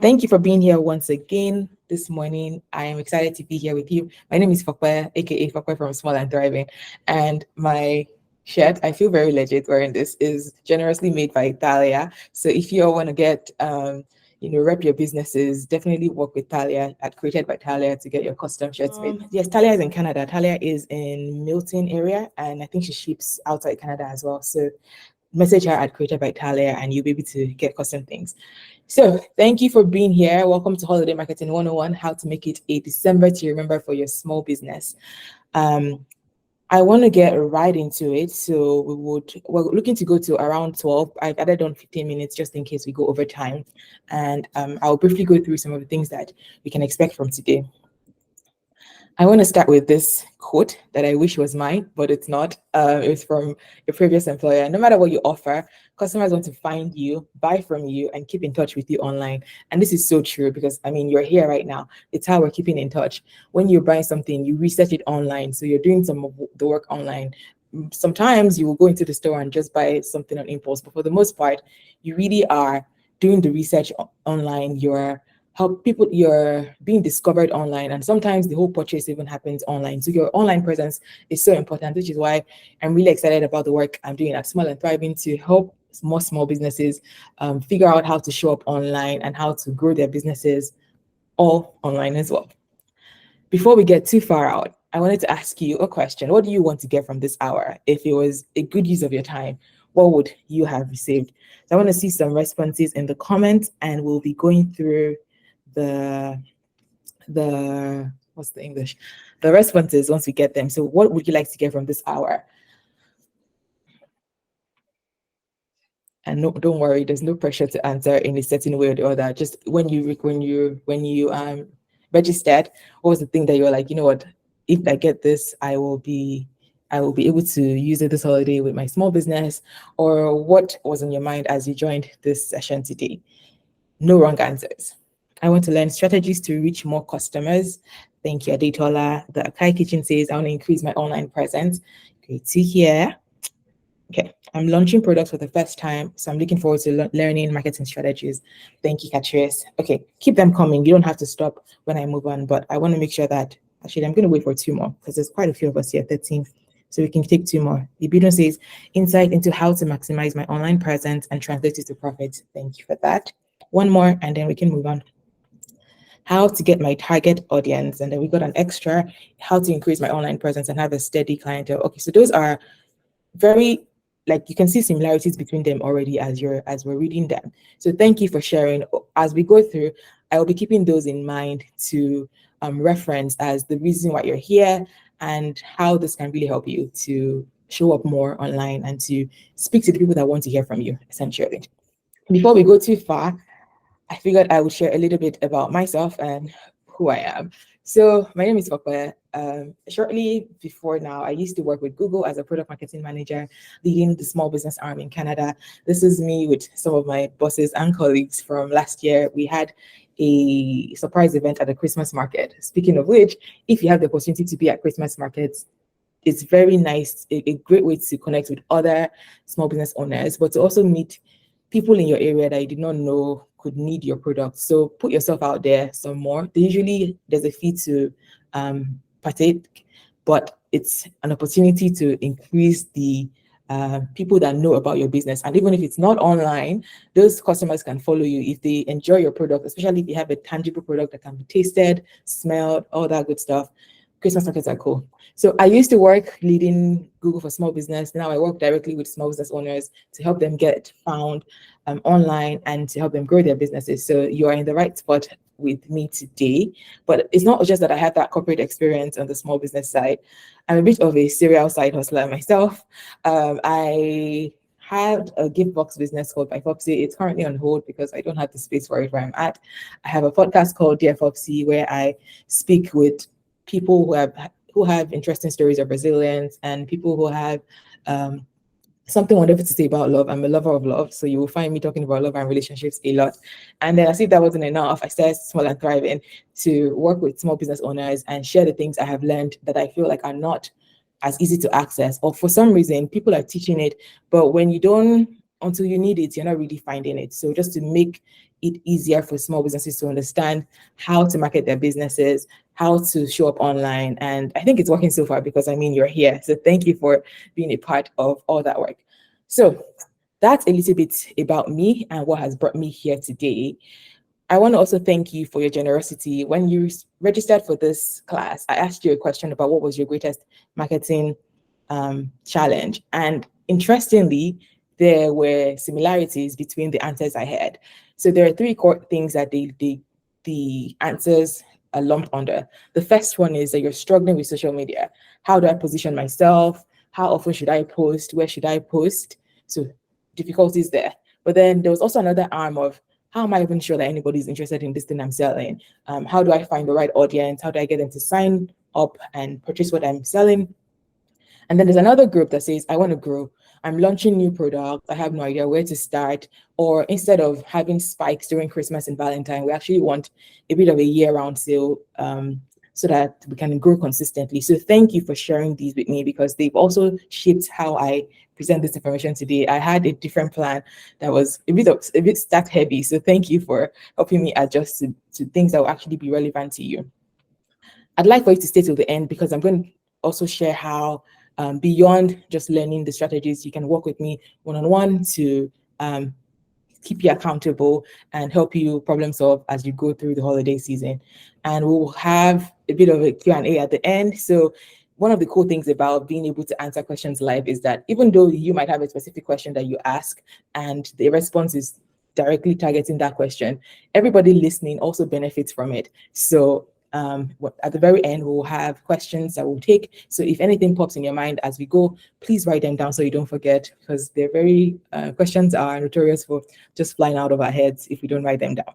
Thank you for being here once again this morning. I am excited to be here with you. My name is Fakwe, aka Fakwe from Small and Thriving, and my shirt, I feel very legit wearing this, is generously made by Italia. So if you all want to get rep your businesses, definitely work with Talia at Created by Talia to get your custom shirts made. Yes, Talia is in Canada. Talia is in Milton area, and I think she ships outside Canada as well. So message her at Created by Talia and you'll be able to get custom things. So thank you for being here. Welcome to Holiday Marketing 101, how to make it a December to remember for your small business. I want to get right into it. So we're looking to go to around 12. I've added on 15 minutes just in case we go over time. And I'll briefly go through some of the things that we can expect from today. I want to start with this quote that I wish was mine, but it's not. It was from a previous employer. No matter what you offer, customers want to find you, buy from you, and keep in touch with you online. And this is so true because, I mean, you're here right now. It's how we're keeping in touch. When you're buying something, you research it online. So you're doing some of the work online. Sometimes you will go into the store and just buy something on impulse, but for the most part, you really are doing the research online. You're being discovered online, and sometimes the whole purchase even happens online. So your online presence is so important, which is why I'm really excited about the work I'm doing at Small and Thriving to help more small businesses figure out how to show up online and how to grow their businesses all online as well. Before we get too far out, I wanted to ask you a question. What do you want to get from this hour? If it was a good use of your time, what would you have received? So I want to see some responses in the comments, and we'll be going through the what's the English? The responses once we get them. So what would you like to get from this hour? And no, don't worry, there's no pressure to answer in a certain way or the other. Just when you registered, what was the thing that you were like, you know what, if I get this, I will be able to use it this holiday with my small business, or what was on your mind as you joined this session today? No wrong answers. I want to learn strategies to reach more customers. Thank you, Adetola. The Akai Kitchen says, I want to increase my online presence. Great to hear. Okay, I'm launching products for the first time, so I'm looking forward to learning marketing strategies. Thank you, Catrice. Okay, keep them coming. You don't have to stop when I move on, but I want to make sure that, actually, I'm going to wait for 2 more because there's quite a few of us here, 13. So we can take 2 more. Ibidon says, insight into how to maximize my online presence and translate it to profit. Thank you for that. 1 more, and then we can move on. How to get my target audience, and then we got an extra, how to increase my online presence and have a steady clientele. Okay, so those are very, like, you can see similarities between them already as we're reading them. So thank you for sharing. As we go through, I will be keeping those in mind to reference as the reason why you're here and how this can really help you to show up more online and to speak to the people that want to hear from you, essentially. Before we go too far, I figured I would share a little bit about myself and who I am. So my name is Fakwe. Shortly before now, I used to work with Google as a product marketing manager, leading the small business arm in Canada. This is me with some of my bosses and colleagues from last year. We had a surprise event at the Christmas market. Speaking of which, if you have the opportunity to be at Christmas markets, it's very nice, a great way to connect with other small business owners, but to also meet people in your area that you did not know could need your product. So put yourself out there some more. There's a fee to partake, but it's an opportunity to increase the people that know about your business. And even if it's not online, those customers can follow you if they enjoy your product, especially if you have a tangible product that can be tasted, smelled, all that good stuff. Christmas markets are cool. So I used to work leading Google for small business. Now I work directly with small business owners to help them get found online and to help them grow their businesses. So you are in the right spot with me today. But it's not just that I have that corporate experience on the small business side. I'm a bit of a serial side hustler myself. I had a gift box business called by Fopsy. It's currently on hold because I don't have the space for it where I'm at. I have a podcast called Dear Fopsy where I speak with people who have interesting stories of resilience and people who have something wonderful to say about love. I'm a lover of love, so you will find me talking about love and relationships a lot. And then as if that wasn't enough, I started Small and Thriving to work with small business owners and share the things I have learned that I feel like are not as easy to access, or for some reason people are teaching it, but when you don't until you need it, you're not really finding it. So just to make it easier for small businesses to understand how to market their businesses, how to show up online. And I think it's working so far because I mean, you're here. So thank you for being a part of all that work. So that's a little bit about me and what has brought me here today. I want to also thank you for your generosity. When you registered for this class, I asked you a question about what was your greatest marketing challenge. And interestingly, there were similarities between the answers I had. So there are three core things that the answers are lumped under. The first one is that you're struggling with social media. How do I position myself? How often should I post? Where should I post? So difficulties there. But then there was also another arm of how am I even sure that anybody's interested in this thing I'm selling? How do I find the right audience? How do I get them to sign up and purchase what I'm selling? And then there's another group that says, I want to grow. I'm launching new products. I have no idea where to start. Or instead of having spikes during Christmas and Valentine, we actually want a bit of a year-round sale so that we can grow consistently. So thank you for sharing these with me because they've also shaped how I present this information today. I had a different plan that was a bit stack heavy. So thank you for helping me adjust to things that will actually be relevant to you. I'd like for you to stay till the end because I'm going to also share how beyond just learning the strategies, you can work with me one-on-one to keep you accountable and help you problem solve as you go through the holiday season. And we'll have a bit of a Q&A at the end. So one of the cool things about being able to answer questions live is that even though you might have a specific question that you ask and the response is directly targeting that question, everybody listening also benefits from it. So at the very end, we'll have questions that we'll take. So if anything pops in your mind as we go, please write them down so you don't forget, because they're very, questions are notorious for just flying out of our heads if we don't write them down.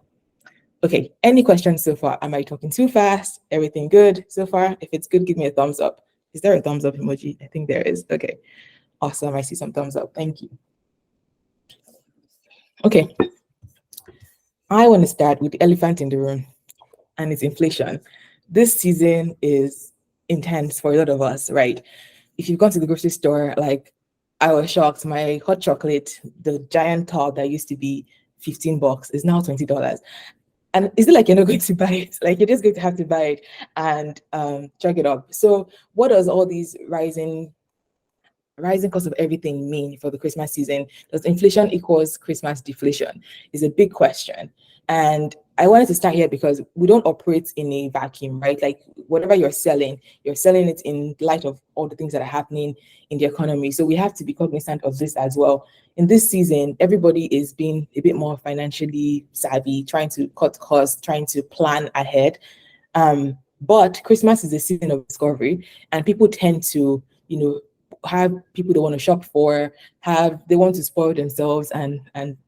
Okay, any questions so far? Am I talking too fast? Everything good so far? If it's good, give me a thumbs up. Is there a thumbs up emoji? I think there is. Okay, awesome. I see some thumbs up. Thank you. Okay, I want to start with the elephant in the room, and it's inflation. This season is intense for a lot of us, right? If you've gone to the grocery store, like I was shocked, my hot chocolate, the giant tub that used to be $15 is now $20. And is it like you're not going to buy it? Like you're just going to have to buy it and chug it up. So what does all these rising cost of everything mean for the Christmas season? Does inflation equals Christmas deflation? Is a big question. And I wanted to start here because we don't operate in a vacuum, right? Like whatever you're selling it in light of all the things that are happening in the economy. So we have to be cognizant of this as well. In this season, everybody is being a bit more financially savvy, trying to cut costs, trying to plan ahead. But Christmas is a season of discovery, and people tend to, have people they want to shop for, they want to spoil themselves and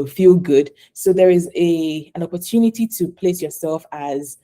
feel good. So there is an opportunity to place yourself as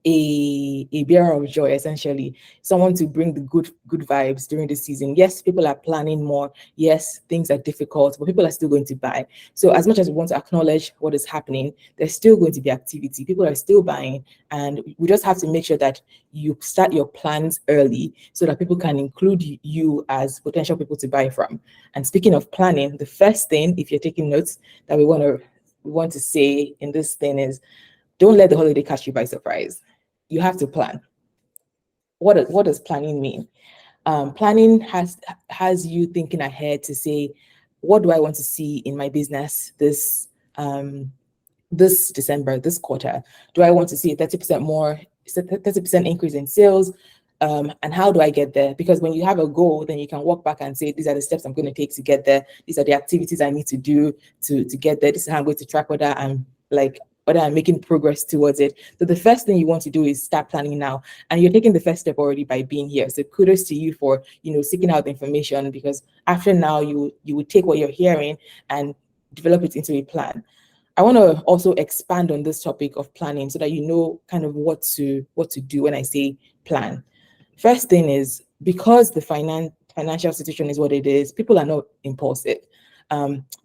a bearer of joy, essentially, someone to bring the good vibes during the season. Yes, people are planning more. Yes, things are difficult, but people are still going to buy. So as much as we want to acknowledge what is happening, there's still going to be activity. People are still buying, and we just have to make sure that you start your plans early so that people can include you as potential people to buy from. And speaking of planning, the first thing, if you're taking notes, that we want to say in this thing is, don't let the holiday catch you by surprise. You have to plan. What does planning mean? Planning has you thinking ahead to say, what do I want to see in my business this December, this quarter? Do I want to see a 30% increase in sales? And how do I get there? Because when you have a goal, then you can walk back and say, these are the steps I'm going to take to get there. These are the activities I need to do to get there. This is how I'm going to track whether I'm making progress towards it. So the first thing you want to do is start planning now. And you're taking the first step already by being here. So kudos to you for, seeking out the information, because after now you would take what you're hearing and develop it into a plan. I want to also expand on this topic of planning so that you know kind of what to do when I say plan. First thing is, because the financial situation is what it is, people are not impulsive.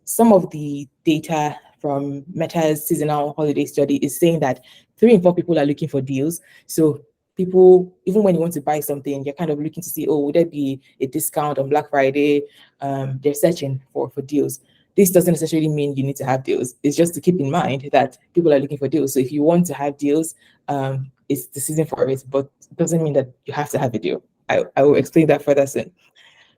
Some of the data from Meta's seasonal holiday study is saying that 3 in 4 people are looking for deals. So people, even when you want to buy something, you're kind of looking to see, oh, would there be a discount on Black Friday? They're searching for deals. This doesn't necessarily mean you need to have deals. It's just to keep in mind that people are looking for deals. So if you want to have deals, it's the season for it, but it doesn't mean that you have to have a deal. I will explain that further soon.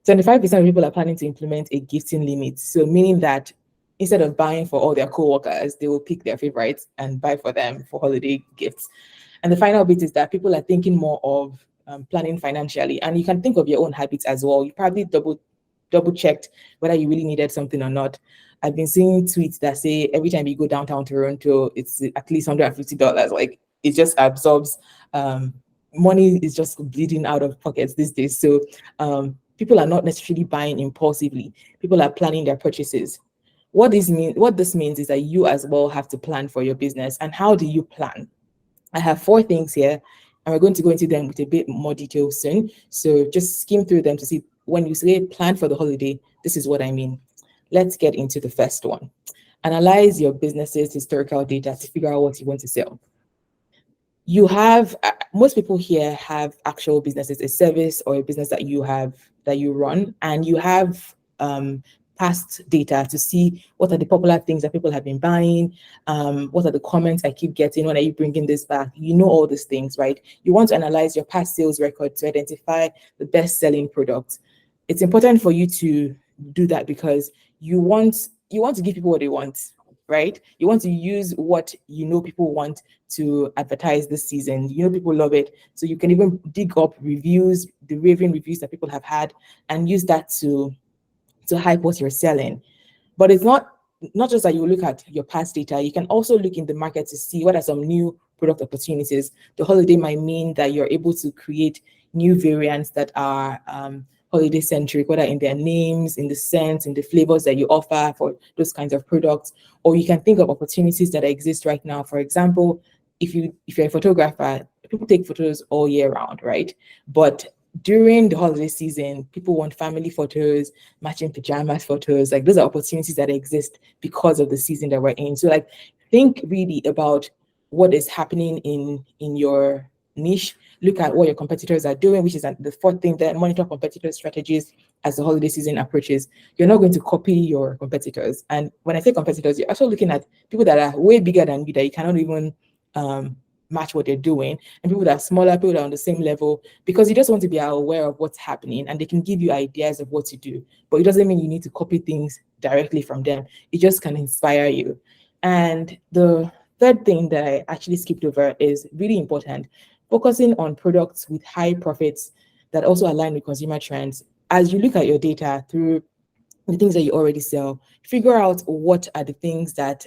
25% of people are planning to implement a gifting limit. So meaning that instead of buying for all their co-workers, they will pick their favorites and buy for them for holiday gifts. And the final bit is that people are thinking more of planning financially, and you can think of your own habits as well. You probably double checked whether you really needed something or not. I've been seeing tweets that say every time you go downtown Toronto, it's at least $150. Like it just absorbs. Money is just bleeding out of pockets these days. So people are not necessarily buying impulsively. People are planning their purchases. What this means is that you as well have to plan for your business. And how do you plan? I have 4 things here, and we're going to go into them with a bit more detail soon. So just skim through them to see when you say plan for the holiday, this is what I mean. Let's get into the first one. Analyze your business's historical data to figure out what you want to sell. You have, most people here have actual businesses, a service or a business that you run, and you have past data to see what are the popular things that people have been buying, what are the comments I keep getting, when are you bringing this back? You know all these things, right? You want to analyze your past sales record to identify the best-selling product. It's important for you to do that because you want to give people what they want, right? You want to use what you know people want to advertise this season. You know people love it, so you can even dig up reviews, the raving reviews that people have had, and use that to hype what you're selling. But it's not just that you look at your past data. You can also look in the market to see what are some new product opportunities. The holiday might mean that you're able to create new variants that are holiday centric, whether in their names, in the scents, in the flavors that you offer for those kinds of products. Or you can think of opportunities that exist right now. For example, if you're a photographer, people take photos all year round, right? But during the holiday season, people want family photos, matching pajamas photos. Like those are opportunities that exist because of the season that we're in. So like think really about what is happening in your niche. Look at what your competitors are doing, which is the 4th thing, that monitor competitor strategies as the holiday season approaches. You're not going to copy your competitors. And when I say competitors, you're also looking at people that are way bigger than you that you cannot even match what they're doing, and people that are smaller, people that are on the same level, because you just want to be aware of what's happening, and they can give you ideas of what to do. But it doesn't mean you need to copy things directly from them. It just can inspire you. And the 3rd thing that I actually skipped over is really important, focusing on products with high profits that also align with consumer trends. As you look at your data through the things that you already sell, figure out what are the things that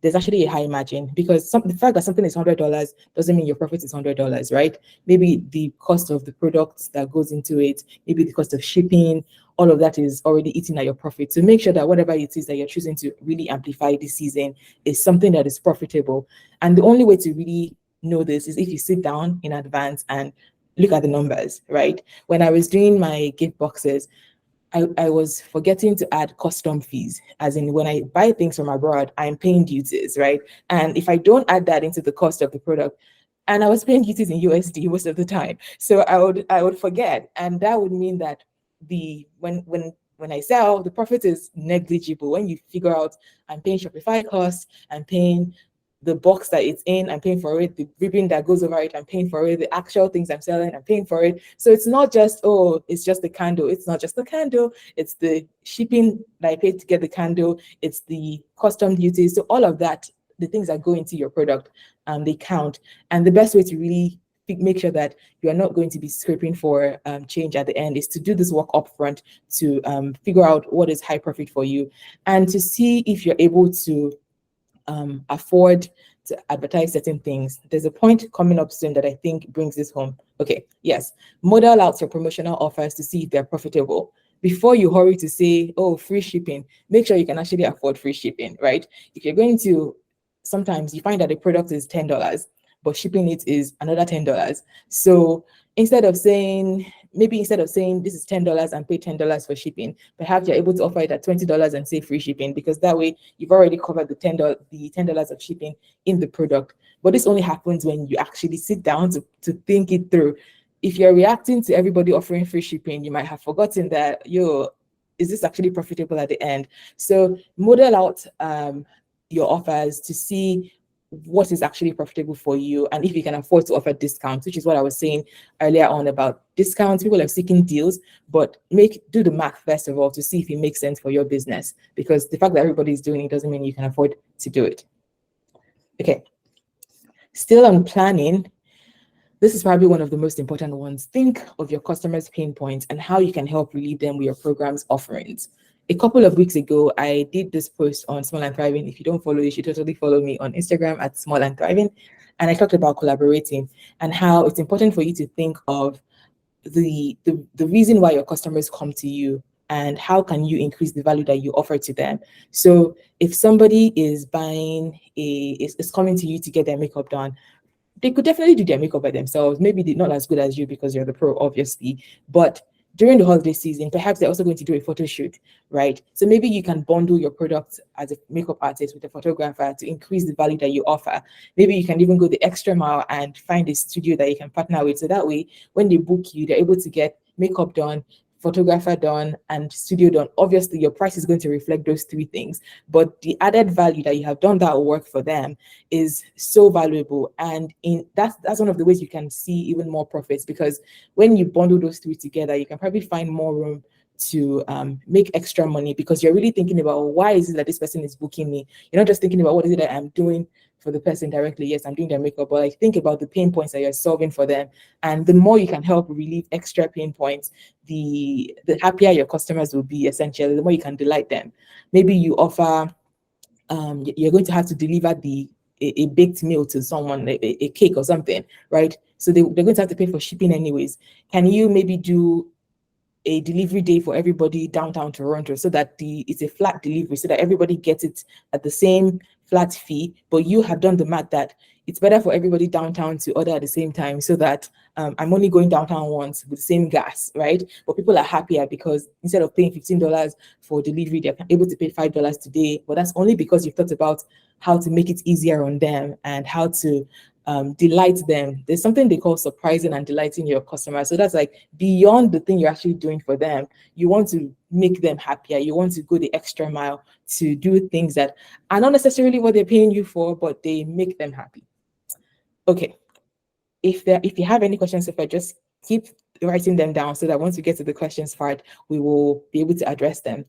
there's actually a high margin, because the fact that something is $100 doesn't mean your profit is $100, right? Maybe the cost of the products that goes into it, maybe the cost of shipping, all of that is already eating at your profit. So make sure that whatever it is that you're choosing to really amplify this season is something that is profitable. And the only way to really know this is if you sit down in advance and look at the numbers, right? When I was doing my gift boxes, I was forgetting to add custom fees, as in when I buy things from abroad, I'm paying duties, right? And if I don't add that into the cost of the product, and I was paying duties in USD most of the time, so I would forget, and that would mean that when I sell, the profit is negligible. When you figure out I'm paying Shopify costs, I'm paying the box that it's in, I'm paying for it, the ribbon that goes over it, I'm paying for it, the actual things I'm selling, I'm paying for it. So it's not just, oh, it's just the candle. It's not just the candle, it's the shipping that I paid to get the candle, it's the custom duties. So all of that, the things that go into your product, they count. And the best way to really make sure that you are not going to be scraping for change at the end is to do this work up front to figure out what is high profit for you, and to see if you're able to afford to advertise certain things. There's a point coming up soon that I think brings this home. Okay, yes, model out your promotional offers to see if they're profitable. Before you hurry to say, oh, free shipping, make sure you can actually afford free shipping, right? If you're going to, sometimes you find that the product is $10, but shipping it is another $10. So instead of saying, maybe instead of saying this is $10 and pay $10 for shipping, perhaps you're able to offer it at $20 and say free shipping, because that way you've already covered the $10 of shipping in the product. But this only happens when you actually sit down to think it through. If you're reacting to everybody offering free shipping, you might have forgotten that, is this actually profitable at the end? So model out your offers to see what is actually profitable for you, and if you can afford to offer discounts, which is what I was saying earlier on about discounts. People are seeking deals, but do the math first of all to see if it makes sense for your business, because the fact that everybody is doing it doesn't mean you can afford to do it. Okay, still on planning. This is probably one of the most important ones. Think of your customers' pain points and how you can help relieve them with your program's offerings. A couple of weeks ago, I did this post on Small and Thriving. If you don't follow, you should totally follow me on Instagram at Small and Thriving. And I talked about collaborating and how it's important for you to think of the reason why your customers come to you and how can you increase the value that you offer to them. So if somebody is coming to you to get their makeup done, they could definitely do their makeup by themselves. Maybe they're not as good as you because you're the pro, obviously. But during the holiday season, perhaps they're also going to do a photo shoot, right? So maybe you can bundle your product as a makeup artist with a photographer to increase the value that you offer. Maybe you can even go the extra mile and find a studio that you can partner with. So that way, when they book you, they're able to get makeup done, photographer done, and studio done. Obviously, your price is going to reflect those three things, but the added value that you have done that work for them is so valuable. And that's one of the ways you can see even more profits, because when you bundle those three together, you can probably find more room to make extra money, because you're really thinking about why is it that this person is booking me. You're not just thinking about what is it that I'm doing for the person directly. Yes, I'm doing their makeup, but like think about the pain points that you're solving for them. And the more you can help relieve extra pain points, the happier your customers will be, essentially, the more you can delight them. Maybe you offer, you're going to have to deliver a baked meal to someone, a cake or something, right? So they're going to have to pay for shipping anyways. Can you maybe do a delivery day for everybody downtown Toronto, so that it's a flat delivery, so that everybody gets it at the same flat fee, but you have done the math that it's better for everybody downtown to order at the same time, so that I'm only going downtown once with the same gas, right? But people are happier because instead of paying $15 for delivery, they're able to pay $5 today. But that's only because you've thought about how to make it easier on them and how to delight them. There's something they call surprising and delighting your customers. So that's like beyond the thing you're actually doing for them. You want to make them happier. You want to go the extra mile to do things that are not necessarily what they're paying you for, but they make them happy. Okay. If you have any questions, if I just keep writing them down so that once we get to the questions part, we will be able to address them.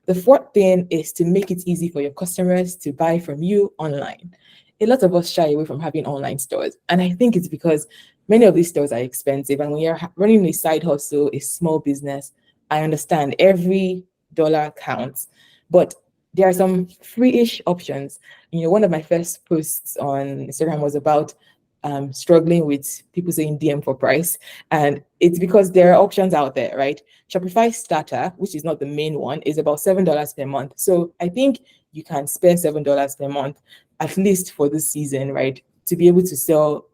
The fourth thing is to make it easy for your customers to buy from you online. A lot of us shy away from having online stores, and I think it's because many of these stores are expensive. And when you're running a side hustle, a small business, I understand every dollar counts, but there are some free-ish options. One of my first posts on Instagram was about struggling with people saying DM for price. And it's because there are options out there, right? Shopify Starter, which is not the main one, is about $7 per month. So I think you can spend $7 per month, at least for this season, right? To be able to sell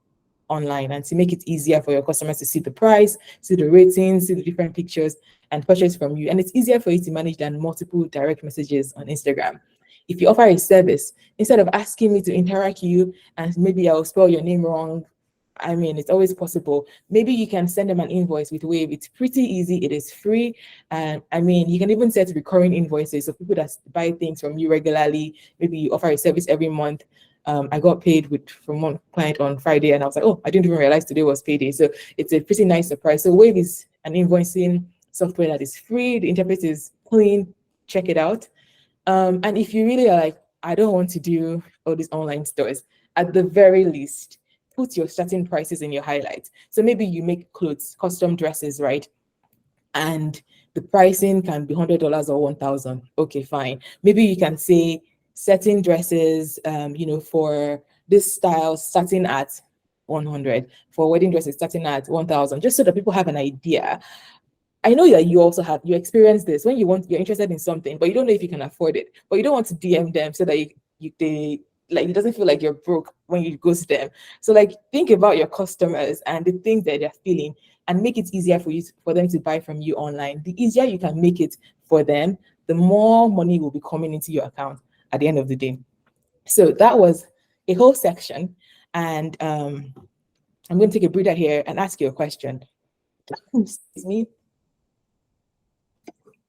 online and to make it easier for your customers to see the price, see the ratings, see the different pictures, and purchase from you. And it's easier for you to manage than multiple direct messages on Instagram. If you offer a service, instead of asking me to interact you and maybe I'll spell your name wrong, I mean, it's always possible. Maybe you can send them an invoice with Wave. It's pretty easy. It is free. And I mean, you can even set recurring invoices. So people that buy things from you regularly, maybe you offer a service every month. I got paid from one client on Friday, and I was like, oh, I didn't even realize today was payday. So it's a pretty nice surprise. So Wave is an invoicing software that is free. The interface is clean. Check it out. And if you really are like, I don't want to do all these online stores, at the very least, put your starting prices in your highlights. So maybe you make clothes, custom dresses, right? And the pricing can be $100 or $1,000. Okay, fine. Maybe you can say certain dresses, for this style starting at 100, for wedding dresses starting at 1,000, just so that people have an idea. I know that you experience this when you're interested in something, but you don't know if you can afford it, but you don't want to DM them so that it doesn't feel like you're broke when you go to them. So like think about your customers and the things that they're feeling. and make it easier for them to buy from you online. The easier you can make it for them, the more money will be coming into your account at the end of the day. So that was a whole section, and I'm going to take a breather here and ask you a question. Excuse me.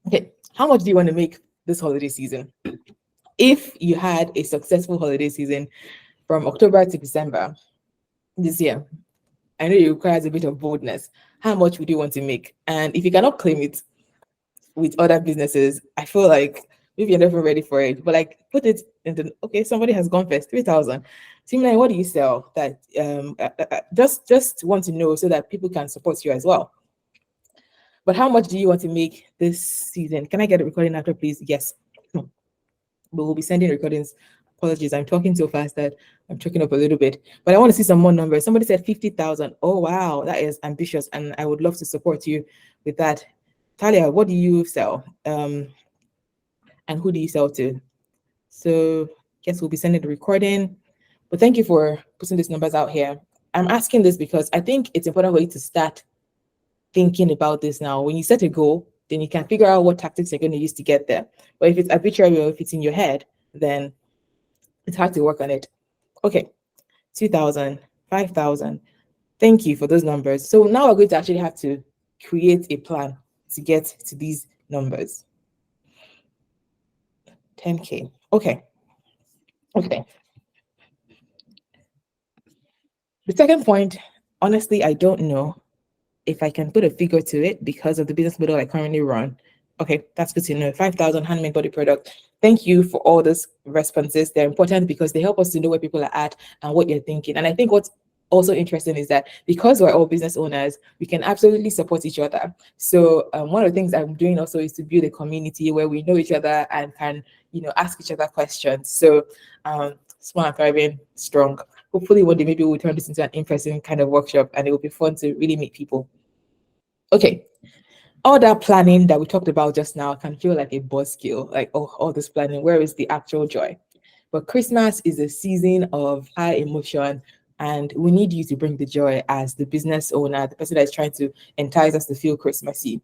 Okay, how much do you want to make this holiday season? If you had a successful holiday season from October to December this year, I know it requires a bit of boldness. How much would you want to make? And if you cannot claim it with other businesses, I feel like maybe you're never ready for it. But like, put it into, okay, somebody has gone first, 3,000. Seem like, what do you sell? That just want to know so that people can support you as well. But how much do you want to make this season? Can I get a recording after, please? Yes. But we'll be sending recordings. Apologies, I'm talking so fast that I'm choking up a little bit. But I want to see some more numbers. Somebody said 50,000. Oh, wow, that is ambitious. And I would love to support you with that. Talia, what do you sell? And who do you sell to? So guess we'll be sending the recording. But thank you for putting these numbers out here. I'm asking this because I think it's important for you to start thinking about this now. When you set a goal, then you can figure out what tactics you're going to use to get there. But if it's arbitrary or if it's in your head, then it's hard to work on it. Okay, 2,000, 5,000. Thank you for those numbers. So now we're going to actually have to create a plan to get to these numbers. 10K. Okay. Okay. The second point, honestly, I don't know if I can put a figure to it because of the business model I currently run. Okay, that's good to know. 5,000 handmade body product. Thank you for all those responses. They're important because they help us to know where people are at and what you're thinking. And I think what's also interesting is that because we're all business owners, we can absolutely support each other. So one of the things I'm doing also is to build a community where we know each other and can, ask each other questions. So small and thriving, strong. Hopefully one day maybe we'll turn this into an in-person kind of workshop and it will be fun to really meet people. Okay. All that planning that we talked about just now can feel like a buzzkill, like, oh, all this planning, where is the actual joy? But Christmas is a season of high emotion, and we need you to bring the joy as the business owner, the person that is trying to entice us to feel Christmassy.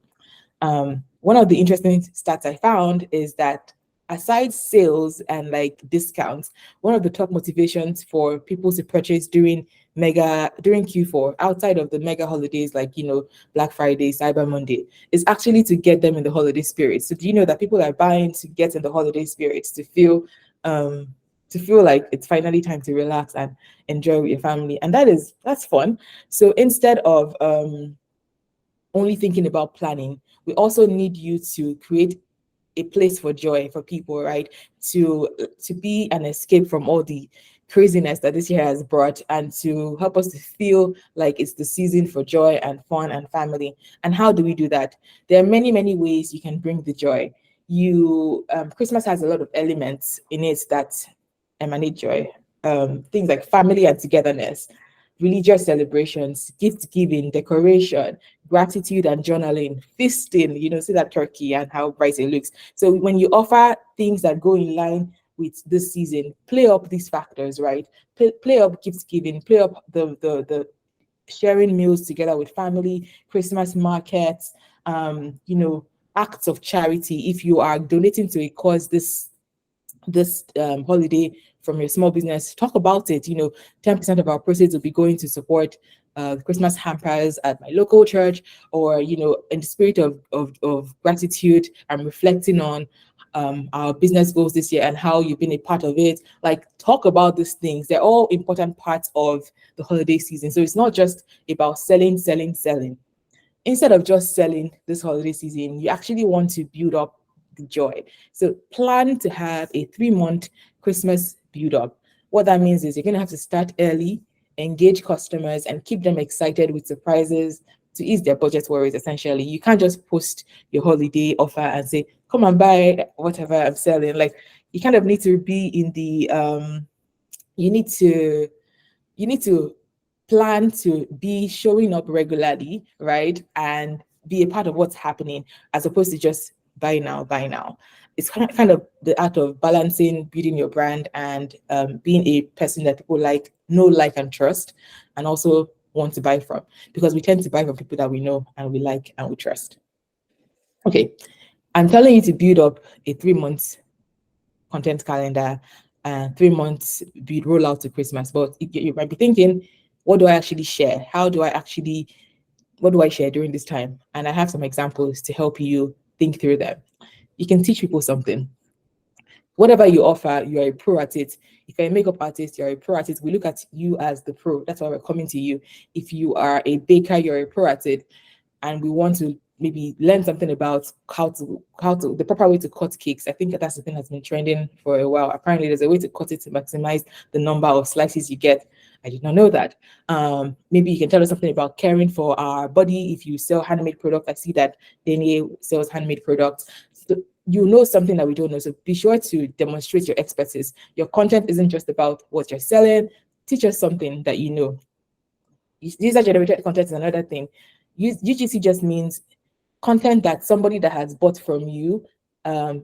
One of the interesting stats I found is that aside sales and like discounts, one of the top motivations for people to purchase during Q4, outside of the mega holidays like Black Friday, Cyber Monday, is actually to get them in the holiday spirit. So do you know that people are buying to get in the holiday spirits, to feel like it's finally time to relax and enjoy with your family? And that's fun. So instead of only thinking about planning, we also need you to create a place for joy for people, right? To be an escape from all the craziness that this year has brought, and to help us to feel like it's the season for joy and fun and family. And how do we do that? There are many, many ways you can bring the joy. Christmas has a lot of elements in it that emanate joy. Things like family and togetherness, religious celebrations, gift giving, decoration, gratitude and journaling, feasting, see that turkey and how bright it looks. So when you offer things that go in line with this season, play up these factors, right? Play up gift giving, play up the sharing meals together with family, Christmas markets, acts of charity. If you are donating to a cause this holiday from your small business, talk about it. 10% of our proceeds will be going to support Christmas hampers at my local church, or in the spirit of gratitude, I'm reflecting on our business goals this year and how you've been a part of it. Like, talk about these things. They're all important parts of the holiday season. So it's not just about selling. Instead of just selling this holiday season, you actually want to build up the joy. So plan to have a 3-month Christmas build up. What that means is you're going to have to start early, engage customers, and keep them excited with surprises to ease their budget worries. Essentially, you can't just post your holiday offer and say, come and buy whatever I'm selling. Like, you kind of need to be in the you need to plan to be showing up regularly, right? And be a part of what's happening, as opposed to just buy now. It's kind of the art of balancing building your brand and being a person that people know, like, and trust, and also want to buy from, because we tend to buy from people that we know and we like and we trust. Okay, I'm telling you to build up a 3 month content calendar and 3 months build rollout to Christmas. But you might be thinking, what do I actually share? What do I share during this time? And I have some examples to help you think through them. You can teach people something. Whatever you offer, you are a pro at it. If you're a makeup artist, you're a pro at it. We look at you as the pro. That's why we're coming to you. If you are a baker, you're a pro at it. And we want to maybe learn something about how to the proper way to cut cakes. I think that's the thing that's been trending for a while. Apparently, there's a way to cut it to maximize the number of slices you get. I did not know that. Maybe you can tell us something about caring for our body. If you sell handmade products, I see that Daniel sells handmade products. So you know something that we don't know. So be sure to demonstrate your expertise. Your content isn't just about what you're selling. Teach us something that you know. User-generated content is another thing. UGC just means content that somebody that has bought from you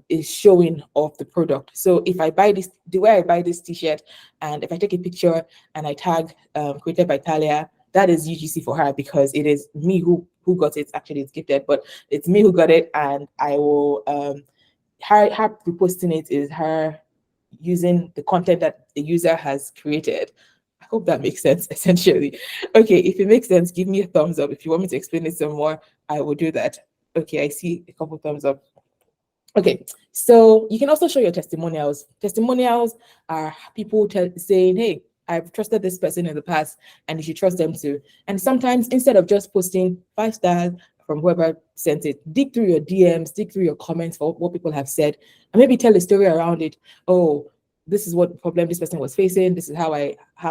is showing of the product. So if I buy this, the way I buy this t-shirt, and if I take a picture and I tag created by Talia, that is UGC for her, because it is me who got it. Actually, it's gifted, but it's me who got it, and I will her reposting it is her using the content that the user has created. I hope that makes sense, essentially. Okay, if it makes sense, give me a thumbs up. If you want me to explain it some more, I will do that. Okay, I see a couple thumbs up. Okay, so you can also show your testimonials. Testimonials are people saying, hey, I've trusted this person in the past and you should trust them too. And sometimes instead of just posting 5 stars from whoever sent it, dig through your DMs, dig through your comments for what people have said, and maybe tell a story around it. Oh, this is what problem this person was facing. This is how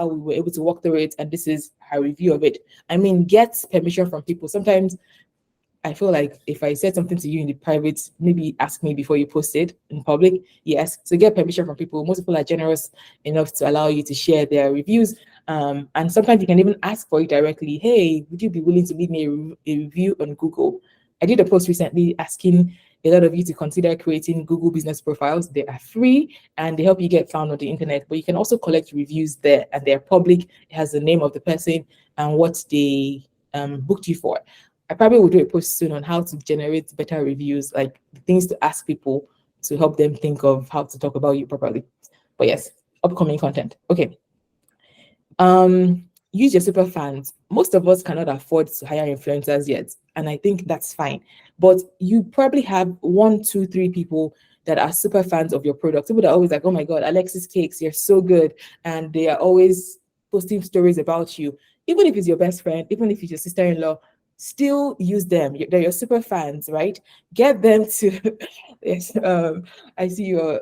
we were able to walk through it, and this is her review of it. I mean, get permission from people. Sometimes I feel like if I said something to you in the private, maybe ask me before you post it in public. Yes. So get permission from people. Most people are generous enough to allow you to share their reviews. And sometimes you can even ask for it directly. Hey, would you be willing to leave me a review on Google? I did a post recently asking a lot of you to consider creating Google business profiles. They are free and they help you get found on the internet, but you can also collect reviews there, and they're public. It has the name of the person and what they booked you for. I probably will do a post soon on how to generate better reviews, like things to ask people to help them think of how to talk about you properly. But yes, upcoming content. Okay. Use your super fans. Most of us cannot afford to hire influencers yet, and I think that's fine. But you probably have 1, 2, 3 people that are super fans of your product. People that are always like, oh my God, Alexis Cakes, you're so good. And they are always posting stories about you. Even if it's your best friend, even if it's your sister-in-law, still use them. They're your super fans, right? Get them to, yes, I see your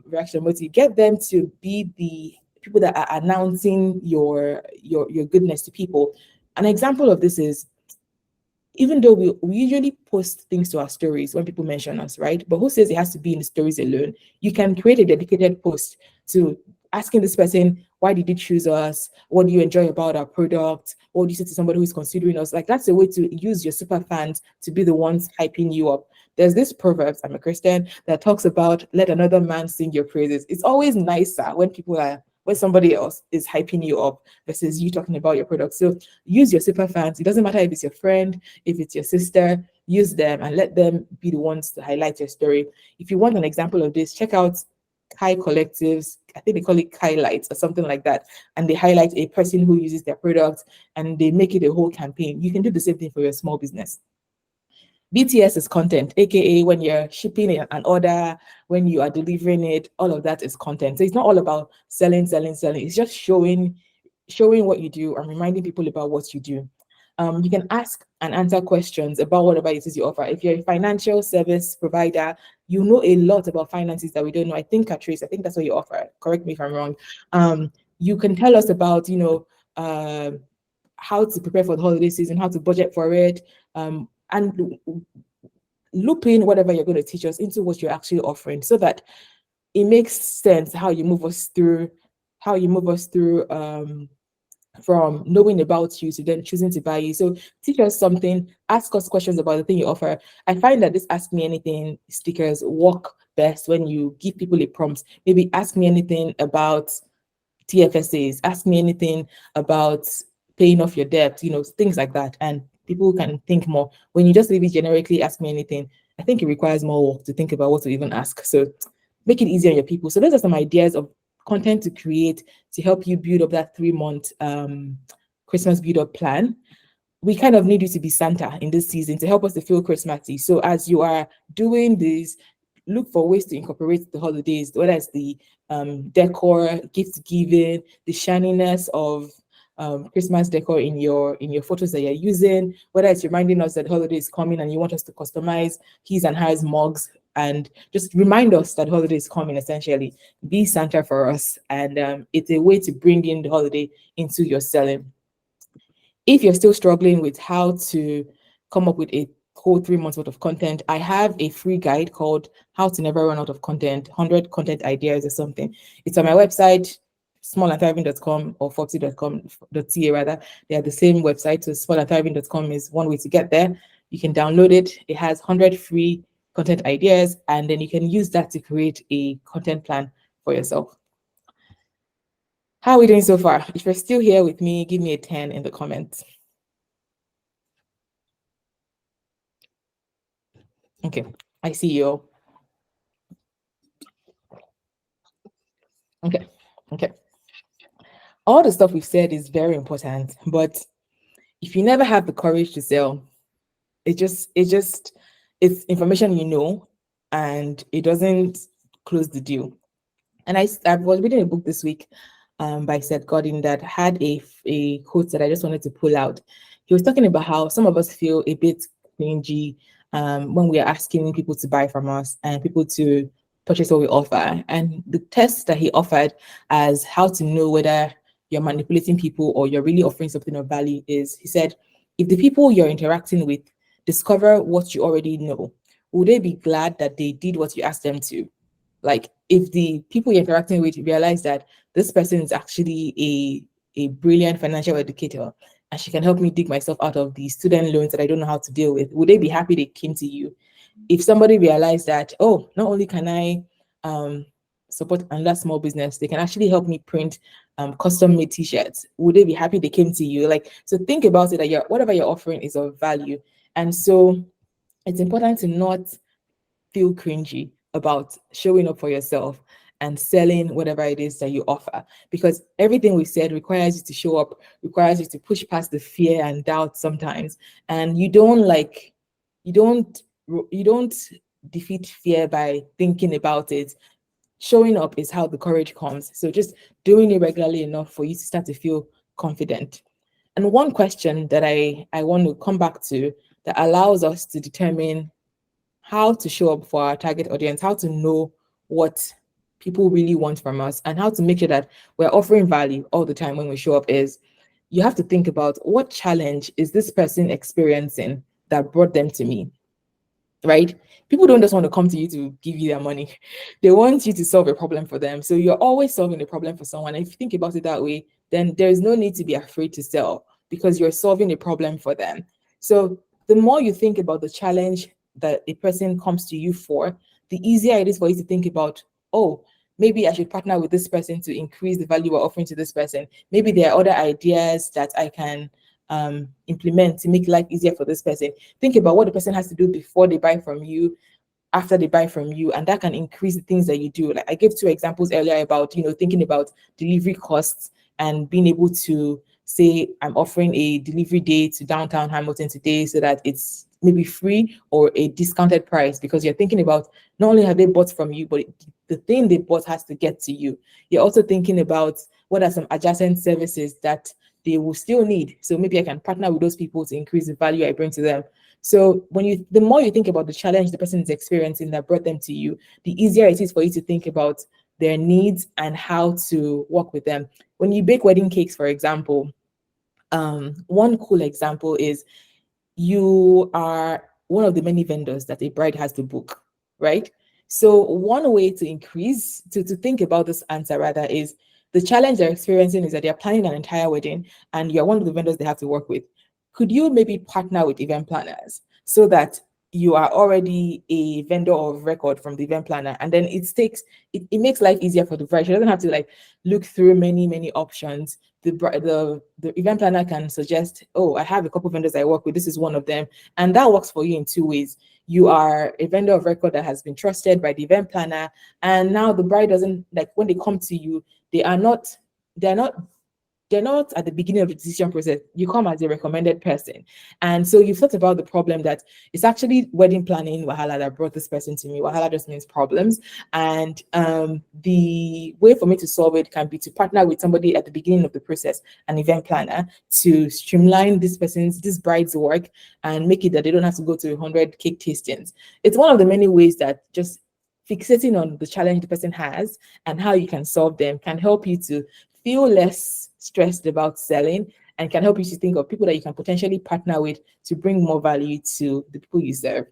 reaction, Moti. Get them to be the people that are announcing your goodness to people. An example of this is, even though we usually post things to our stories when people mention us, right? But who says it has to be in the stories alone? You can create a dedicated post to asking this person, why did you choose us? What do you enjoy about our product? What do you say to somebody who's considering us? Like, that's a way to use your super fans to be the ones hyping you up. There's this proverb, I'm a Christian, that talks about let another man sing your praises. It's always nicer when somebody else is hyping you up versus you talking about your product. So use your super fans. It doesn't matter if it's your friend, if it's your sister, use them and let them be the ones to highlight your story. If you want an example of this, check out Kai Collectives. I think they call it Kai Lights or something like that. And they highlight a person who uses their product and they make it a whole campaign. You can do the same thing for your small business. BTS is content, aka when you're shipping an order, when you are delivering it, all of that is content. So it's not all about selling. It's just showing what you do and reminding people about what you do. You can ask and answer questions about whatever it is you offer. If you're a financial service provider, you know a lot about finances that we don't know. I think, Catrice, I think that's what you offer. Correct me if I'm wrong. You can tell us about, how to prepare for the holiday season, how to budget for it, and loop in whatever you're going to teach us into what you're actually offering, so that it makes sense how you move us through from knowing about you to then choosing to buy you. So teach us something, ask us questions about the thing you offer. I find that this ask me anything stickers work best when you give people a prompt. Maybe ask me anything about TFSAs, ask me anything about paying off your debt, things like that. And people can think more. When you just leave it generically, ask me anything, I think it requires more work to think about what to even ask. So make it easier on your people. So those are some ideas of content to create to help you build up that 3 month Christmas build up plan. We kind of need you to be Santa in this season to help us to feel Christmassy. So as you are doing this, look for ways to incorporate the holidays, whether it's the decor, gift giving, the shininess of Christmas decor in your photos that you're using, whether it's reminding us that the holiday is coming and you want us to customize his and hers mugs and just remind us that holiday is coming. Essentially, be Santa for us, and it's a way to bring in the holiday into your selling. If you're still struggling with how to come up with a whole 3 months worth of content, I have a free guide called How to Never Run Out of Content, 100 Content Ideas or something. It's on my website, smallandthriving.com or fopsy.ca rather. They are the same website. So smallandthriving.com is one way to get there. You can download it. It has 100 free content ideas, and then you can use that to create a content plan for yourself. How are we doing so far? If you're still here with me, give me a 10 in the comments. Okay, I see you. Okay, okay. All the stuff we've said is very important, but if you never have the courage to sell, it's information and it doesn't close the deal. And I was reading a book this week by Seth Godin that had a quote that I just wanted to pull out. He was talking about how some of us feel a bit cringy when we are asking people to buy from us and people to purchase what we offer. And the test that he offered as how to know whether you're manipulating people or you're really offering something of value is, he said, if the people you're interacting with discover what you already know, would they be glad that they did what you asked them to? Like, if the people you're interacting with realize that this person is actually a brilliant financial educator and she can help me dig myself out of the student loans that I don't know how to deal with, would they be happy they came to you? If somebody realized that, oh, not only can I support another small business, they can actually help me print custom made t-shirts, would they be happy they came to you? Like, so think about it, that whatever you're offering is of value. And so it's important to not feel cringy about showing up for yourself and selling whatever it is that you offer, because everything we said requires you to show up, requires you to push past the fear and doubt sometimes. And you don't defeat fear by thinking about it. Showing up is how the courage comes. So just doing it regularly enough for you to start to feel confident. And one question that I want to come back to that allows us to determine how to show up for our target audience, how to know what people really want from us, and how to make sure that we're offering value all the time when we show up is, you have to think about what challenge is this person experiencing that brought them to me, right? People don't just want to come to you to give you their money. They want you to solve a problem for them. So you're always solving a problem for someone. And if you think about it that way, then there's no need to be afraid to sell because you're solving a problem for them. So the more you think about the challenge that a person comes to you for, the easier it is for you to think about, oh, maybe I should partner with this person to increase the value we're offering to this person. Maybe there are other ideas that I can implement to make life easier for this person. Think about what the person has to do before they buy from you, after they buy from you, and that can increase the things that you do. Like I gave 2 examples earlier about, thinking about delivery costs and being able to say, I'm offering a delivery day to downtown Hamilton today so that it's maybe free or a discounted price, because you're thinking about not only have they bought from you, but the thing they bought has to get to you. You're also thinking about what are some adjacent services that they will still need. So maybe I can partner with those people to increase the value I bring to them. So the more you think about the challenge the person is experiencing that brought them to you, the easier it is for you to think about their needs and how to work with them. When you bake wedding cakes, for example, one cool example is you are one of the many vendors that a bride has to book, right? So one way to increase, to think about this answer rather, is the challenge they're experiencing is that they're planning an entire wedding and you're one of the vendors they have to work with. Could you maybe partner with event planners so that you are already a vendor of record from the event planner, and then it makes life easier for the bride. She doesn't have to like look through many options. The event planner can suggest, oh, I have a couple vendors I work with, this is one of them, and that works for you in two ways. You are a vendor of record that has been trusted by the event planner, and now the bride doesn't, like, when they come to you, they are not they're not they're not at the beginning of the decision process. You come as a recommended person. And so you've thought about the problem that it's actually wedding planning wahala that brought this person to me. Wahala just means problems. And the way for me to solve it can be to partner with somebody at the beginning of the process, an event planner, to streamline this bride's work and make it that they don't have to go to 100 cake tastings. It's one of the many ways that just fixating on the challenge the person has and how you can solve them can help you to feel less stressed about selling, and can help you to think of people that you can potentially partner with to bring more value to the people you serve.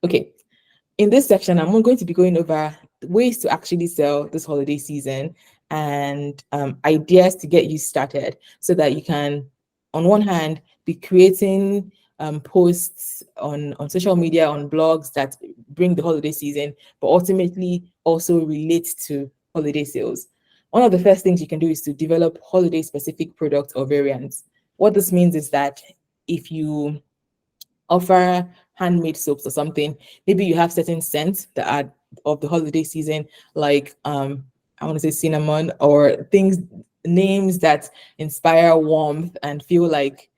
Okay, in this section, I'm going to be going over ways to actually sell this holiday season and ideas to get you started so that you can, on one hand, be creating posts on social media, on blogs that bring the holiday season, but ultimately also relate to holiday sales. One of the first things you can do is to develop holiday specific products or variants. What this means is that if you offer handmade soaps or something, maybe you have certain scents that are of the holiday season, like I want to say cinnamon, or names that inspire warmth and feel like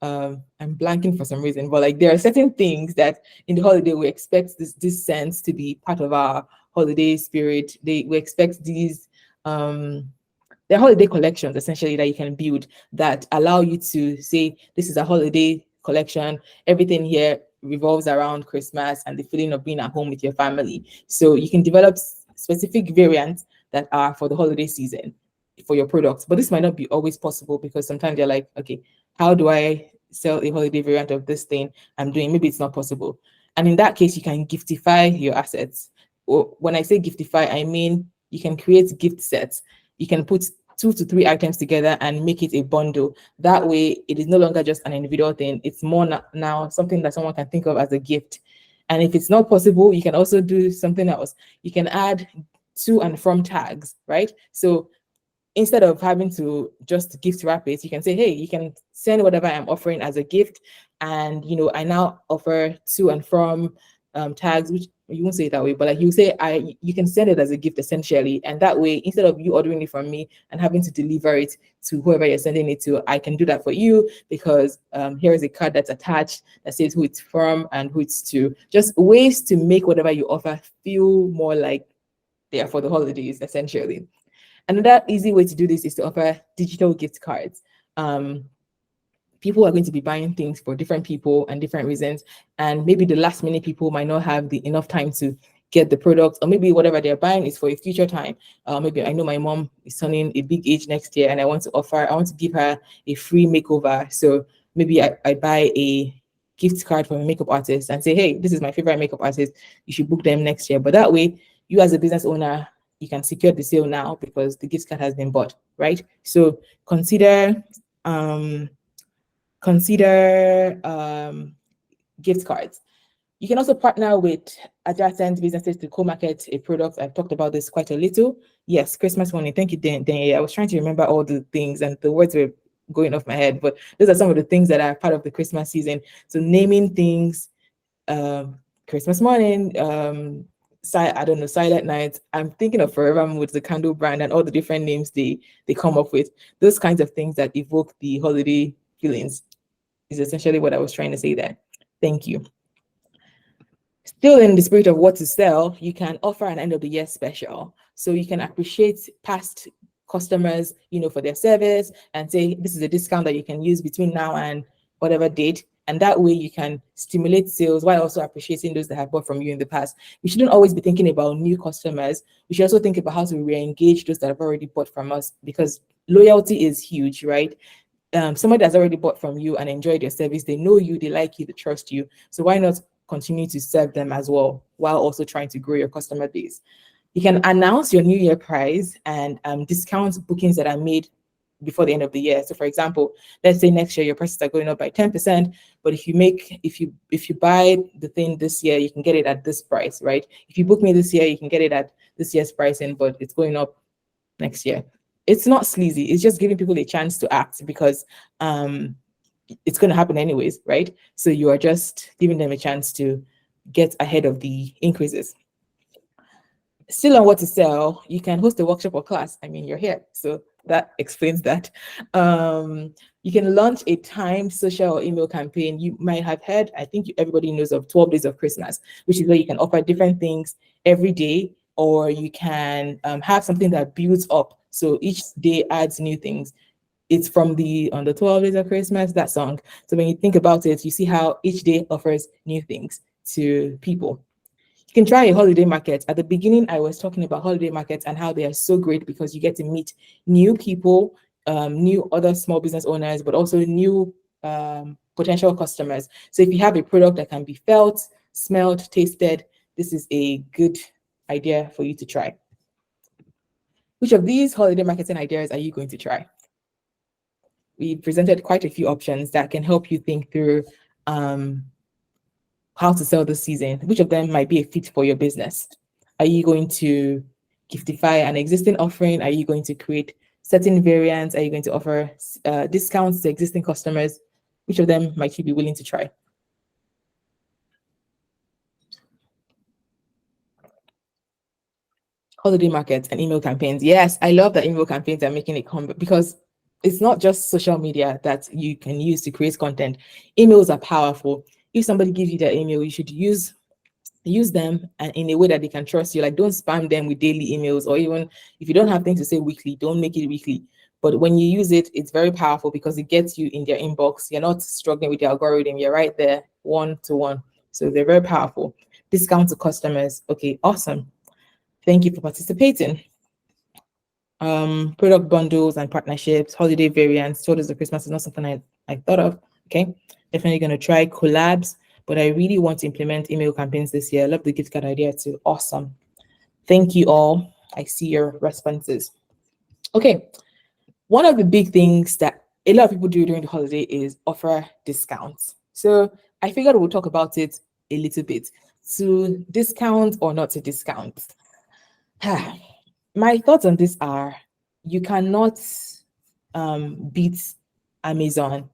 I'm blanking for some reason, but like there are certain things that in the holiday we expect this sense to be part of our holiday spirit. We expect these they're holiday collections essentially that you can build that allow you to say this is a holiday collection. Everything here revolves around Christmas and the feeling of being at home with your family. So you can develop specific variants that are for the holiday season for your products. But this might not be always possible because sometimes you're like, okay, how do I sell a holiday variant of this thing I'm doing? Maybe it's not possible. And in that case, you can giftify your assets. Or when I say giftify, I mean you can create gift sets. You can put 2 to 3 items together and make it a bundle. That way, it is no longer just an individual thing. It's more now something that someone can think of as a gift. And if it's not possible, you can also do something else. You can add to and from tags, right? So instead of having to just gift wrap it, you can say, hey, you can send whatever I'm offering as a gift. And, I now offer to and from tags, which you won't say it that way, but like you say, you can send it as a gift essentially. And that way, instead of you ordering it from me and having to deliver it to whoever you're sending it to, I can do that for you because here is a card that's attached that says who it's from and who it's to. Just ways to make whatever you offer feel more like they are for the holidays, essentially. Another easy way to do this is to offer digital gift cards. People are going to be buying things for different people and different reasons, and maybe the last minute people might not have enough time to get the product, or maybe whatever they're buying is for a future time. Maybe I know my mom is turning a big age next year, and I want to give her a free makeover. So maybe I buy a gift card from a makeup artist and say, hey, this is my favorite makeup artist. You should book them next year. But that way, you as a business owner, you can secure the sale now because the gift card has been bought, right? So consider gift cards. You can also partner with adjacent businesses to co-market a product. I've talked about this quite a little. Yes, Christmas morning. Thank you, Dan. I was trying to remember all the things and the words were going off my head, but those are some of the things that are part of the Christmas season. So naming things, Christmas morning, I don't know, Silent Night. I'm thinking of Forever Mood, the candle brand, and all the different names they come up with. Those kinds of things that evoke the holiday feelings is essentially what I was trying to say there. Thank you. Still in the spirit of what to sell, you can offer an end of the year special. So you can appreciate past customers, for their service and say, this is a discount that you can use between now and whatever date. And that way you can stimulate sales while also appreciating those that have bought from you in the past. We shouldn't always be thinking about new customers. We should also think about how to re-engage those that have already bought from us, because loyalty is huge, right? Somebody that's already bought from you and enjoyed your service, they know you, they like you, they trust you. So why not continue to serve them as well while also trying to grow your customer base? You can announce your New Year prize and discount bookings that are made before the end of the year. So for example, let's say next year your prices are going up by 10%, but if you buy the thing this year, you can get it at this price, right? If you book me this year, you can get it at this year's pricing, but it's going up next year. It's not sleazy. It's just giving people a chance to act because it's going to happen anyways, right? So you are just giving them a chance to get ahead of the increases. Still on what to sell, you can host a workshop or class. I mean, you're here, so that explains that. You can launch a timed social or email campaign. You might have heard, I think everybody knows of 12 Days of Christmas, which is where you can offer different things every day, or you can have something that builds up. So each day adds new things. It's from on the 12 Days of Christmas, that song. So when you think about it, you see how each day offers new things to people. You can try a holiday market. At the beginning, I was talking about holiday markets and how they are so great because you get to meet new people, new other small business owners, but also new potential customers. So if you have a product that can be felt, smelled, tasted, this is a good idea for you to try. Which of these holiday marketing ideas are you going to try? We presented quite a few options that can help you think through how to sell this season. Which of them might be a fit for your business? Are you going to giftify an existing offering? Are you going to create certain variants? Are you going to offer discounts to existing customers? Which of them might you be willing to try? Holiday markets and email campaigns. Yes, I love that email campaigns are making a comeback because it's not just social media that you can use to create content. Emails are powerful. If somebody gives you their email, you should use them and in a way that they can trust you. Like, don't spam them with daily emails, or even if you don't have things to say weekly, don't make it weekly. But when you use it, it's very powerful because it gets you in their inbox. You're not struggling with the algorithm. You're right there, one-to-one. So they're very powerful. Discount to customers. Okay, awesome. Thank you for participating. Product bundles and partnerships, holiday variants, towards the Christmas is not something I thought of. Okay, definitely going to try collabs, but I really want to implement email campaigns this year. I love the gift card idea too. Awesome. Thank you all. I see your responses. Okay, one of the big things that a lot of people do during the holiday is offer discounts. So I figured we'll talk about it a little bit. To discount or not to discount. My thoughts on this are, you cannot beat Amazon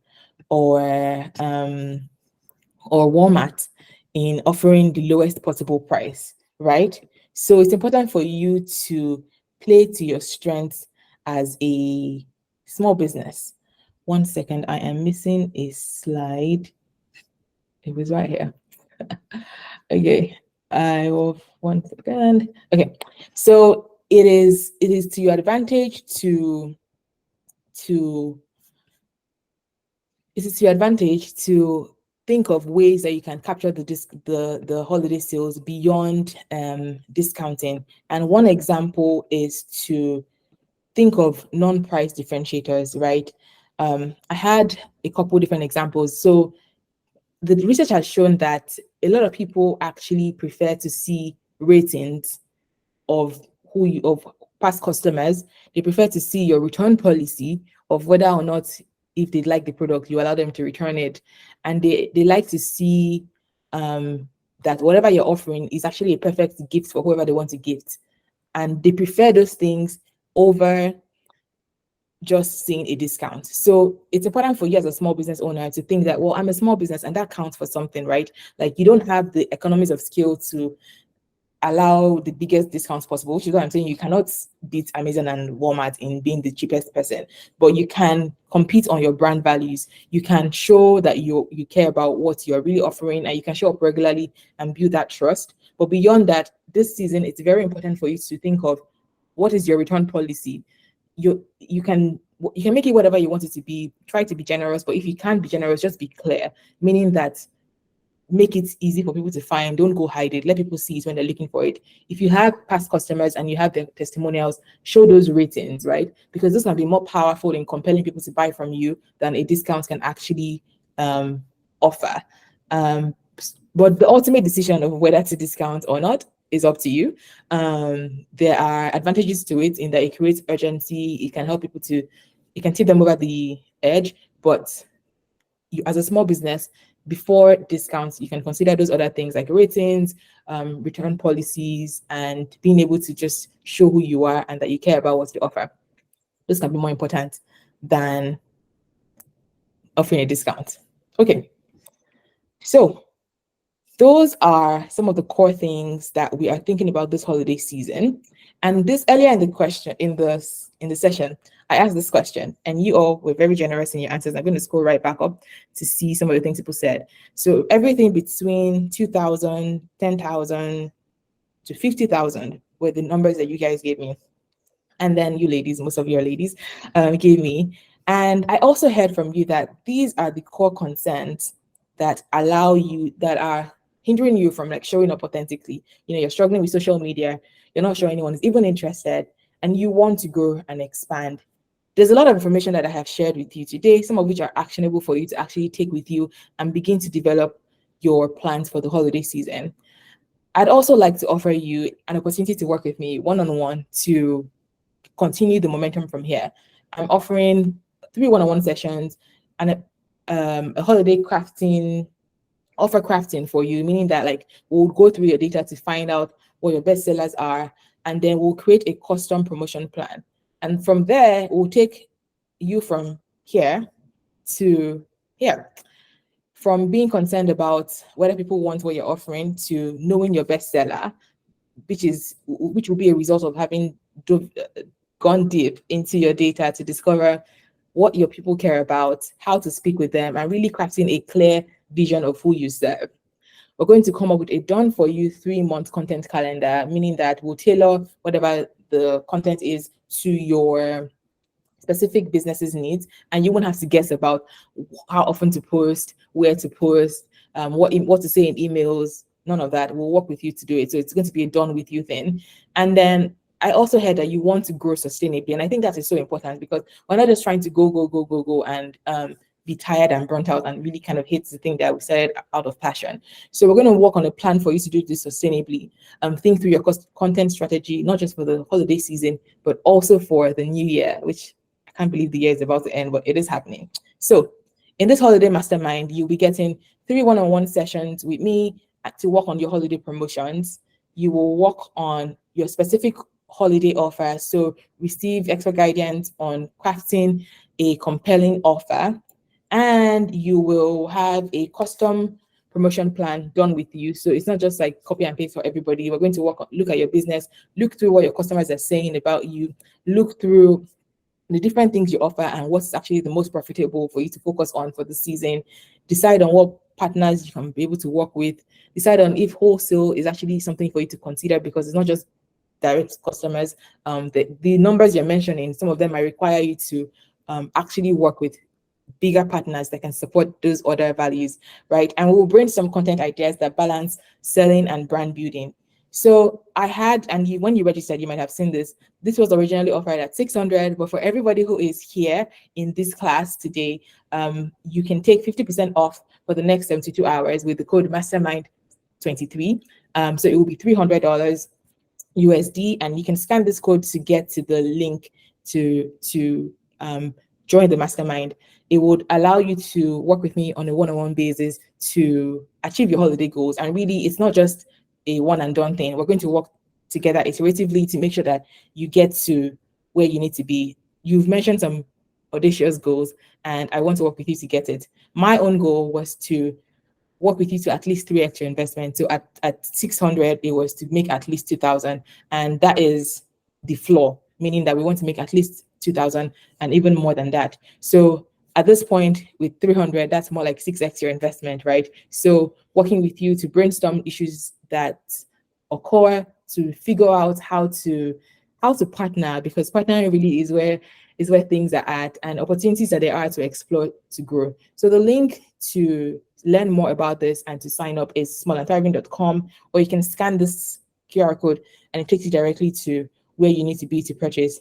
or Walmart in offering the lowest possible price, right? So it's important for you to play to your strengths as a small business. 1 second, I am missing a slide. It was right here. Okay, I will 1 second. Okay, so it is to your advantage to think of ways that you can capture the holiday sales beyond discounting. And one example is to think of non-price differentiators, right? I had a couple different examples. So the research has shown that a lot of people actually prefer to see ratings of of past customers. They prefer to see your return policy of whether or not, if they like the product, you allow them to return it. And they like to see that whatever you're offering is actually a perfect gift for whoever they want to gift. And they prefer those things over just seeing a discount. So it's important for you as a small business owner to think that, well, I'm a small business and that counts for something, right? Like, you don't have the economies of scale to allow the biggest discounts possible, which is what I'm saying. You cannot beat Amazon and Walmart in being the cheapest person, but you can compete on your brand values. You can show that you care about what you're really offering, and you can show up regularly and build that trust. But beyond that, this season, it's very important for you to think of, what is your return policy? You can make it whatever you want it to be. Try to be generous, but if you can't be generous, just be clear, meaning that make it easy for people to find. Don't go hide it. Let people see it when they're looking for it. If you have past customers and you have their testimonials, show those ratings, right? Because this can be more powerful in compelling people to buy from you than a discount can actually offer. But the ultimate decision of whether to discount or not is up to you. There are advantages to it in that it creates urgency. It can help people to it can tip them over the edge, but you, as a small business, before discounts, you can consider those other things like ratings, return policies, and being able to just show who you are and that you care about what you offer. Those can be more important than offering a discount. Okay, so those are some of the core things that we are thinking about this holiday season. And this earlier in the question in the session, I asked this question, and you all were very generous in your answers. I'm going to scroll right back up to see some of the things people said. So everything between 2,000, 10,000 to 50,000 were the numbers that you guys gave me. And then you ladies, most of your ladies, gave me. And I also heard from you that these are the core concerns that allow you, that are hindering you from like showing up authentically. You know, you're struggling with social media, you're not sure anyone is even interested, and you want to grow and expand. There's a lot of information that I have shared with you today, some of which are actionable for you to actually take with you and begin to develop your plans for the holiday season. I'd also like to offer you an opportunity to work with me one-on-one to continue the momentum from here. I'm offering 3 one-on-one sessions and a holiday crafting, offer crafting for you, meaning that like we'll go through your data to find out what your best sellers are, and then we'll create a custom promotion plan. And from there, we'll take you from here to here. From being concerned about whether people want what you're offering to knowing your best seller, which will be a result of having gone deep into your data to discover what your people care about, how to speak with them, and really crafting a clear vision of who you serve. We're going to come up with a done for you 3-month content calendar, meaning that we'll tailor whatever the content is to your specific business's needs, and you won't have to guess about how often to post, where to post, what to say in emails. None of that. We'll work with you to do it. So it's going to be a done with you thing. And then I also heard that you want to grow sustainably, and I think that is so important because we're not just trying to go and be tired and burnt out and really kind of hate the thing that we started out of passion. So we're going to work on a plan for you to do this sustainably. Think through your content strategy, not just for the holiday season, but also for the new year, which I can't believe the year is about to end, but it is happening. So in this holiday mastermind, you'll be getting 3 one-on-one sessions with me to work on your holiday promotions. You will work on your specific holiday offer. So receive expert guidance on crafting a compelling offer, and you will have a custom promotion plan done with you. So it's not just like copy and paste for everybody. We're going to look at your business, look through what your customers are saying about you, look through the different things you offer and what's actually the most profitable for you to focus on for the season. Decide on what partners you can be able to work with. Decide on if wholesale is actually something for you to consider, because it's not just direct customers. The numbers you're mentioning, some of them might require you to actually work with bigger partners that can support those other values, right? And we'll bring some content ideas that balance selling and brand building. So I had, and when you registered, you might have seen this. This was originally offered at 600, but for everybody who is here in this class today, you can take 50% off for the next 72 hours with the code Mastermind23. So it will be $300 USD, and you can scan this code to get to the link to join the mastermind. It would allow you to work with me on a one-on-one basis to achieve your holiday goals. And really, it's not just a one and done thing. We're going to work together iteratively to make sure that you get to where you need to be. You've mentioned some audacious goals, and I want to work with you to get it. My own goal was to work with you to at least 3x your investment. So at 600, it was to make at least 2,000. And that is the floor, meaning that we want to make at least 2,000 and even more than that. So at this point with 300, that's more like 6x your investment, right? So working with you to brainstorm issues that occur, to figure out how to partner, because partnering really is where things are at and opportunities that there are to explore to grow. So the link to learn more about this and to sign up is smallandthriving.com, or you can scan this QR code and it takes you directly to where you need to be to purchase.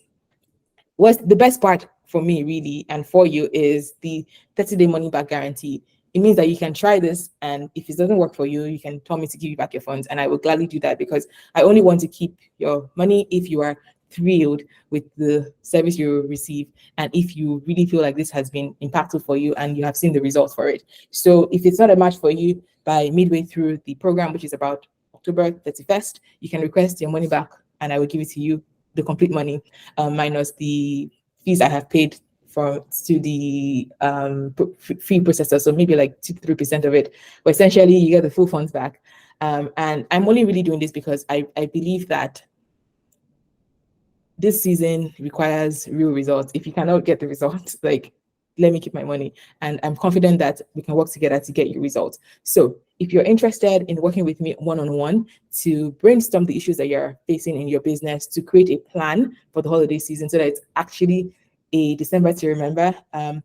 What's the best part for me really and for you is the 30-day money back guarantee. It means that you can try this, and if it doesn't work for you, you can tell me to give you back your funds, and I will gladly do that, because I only want to keep your money if you are thrilled with the service you receive, and if you really feel like this has been impactful for you and you have seen the results for it. So if it's not a match for you by midway through the program, which is about October 31st, you can request your money back and I will give it to you, the complete money, minus the fees I have paid to the fee processor. So maybe like 2 to 3% of it, but essentially you get the full funds back. And I'm only really doing this because I believe that this season requires real results. If you cannot get the results, like, let me keep my money. And I'm confident that we can work together to get you results. So if you're interested in working with me one-on-one to brainstorm the issues that you're facing in your business, to create a plan for the holiday season so that it's actually a December to remember,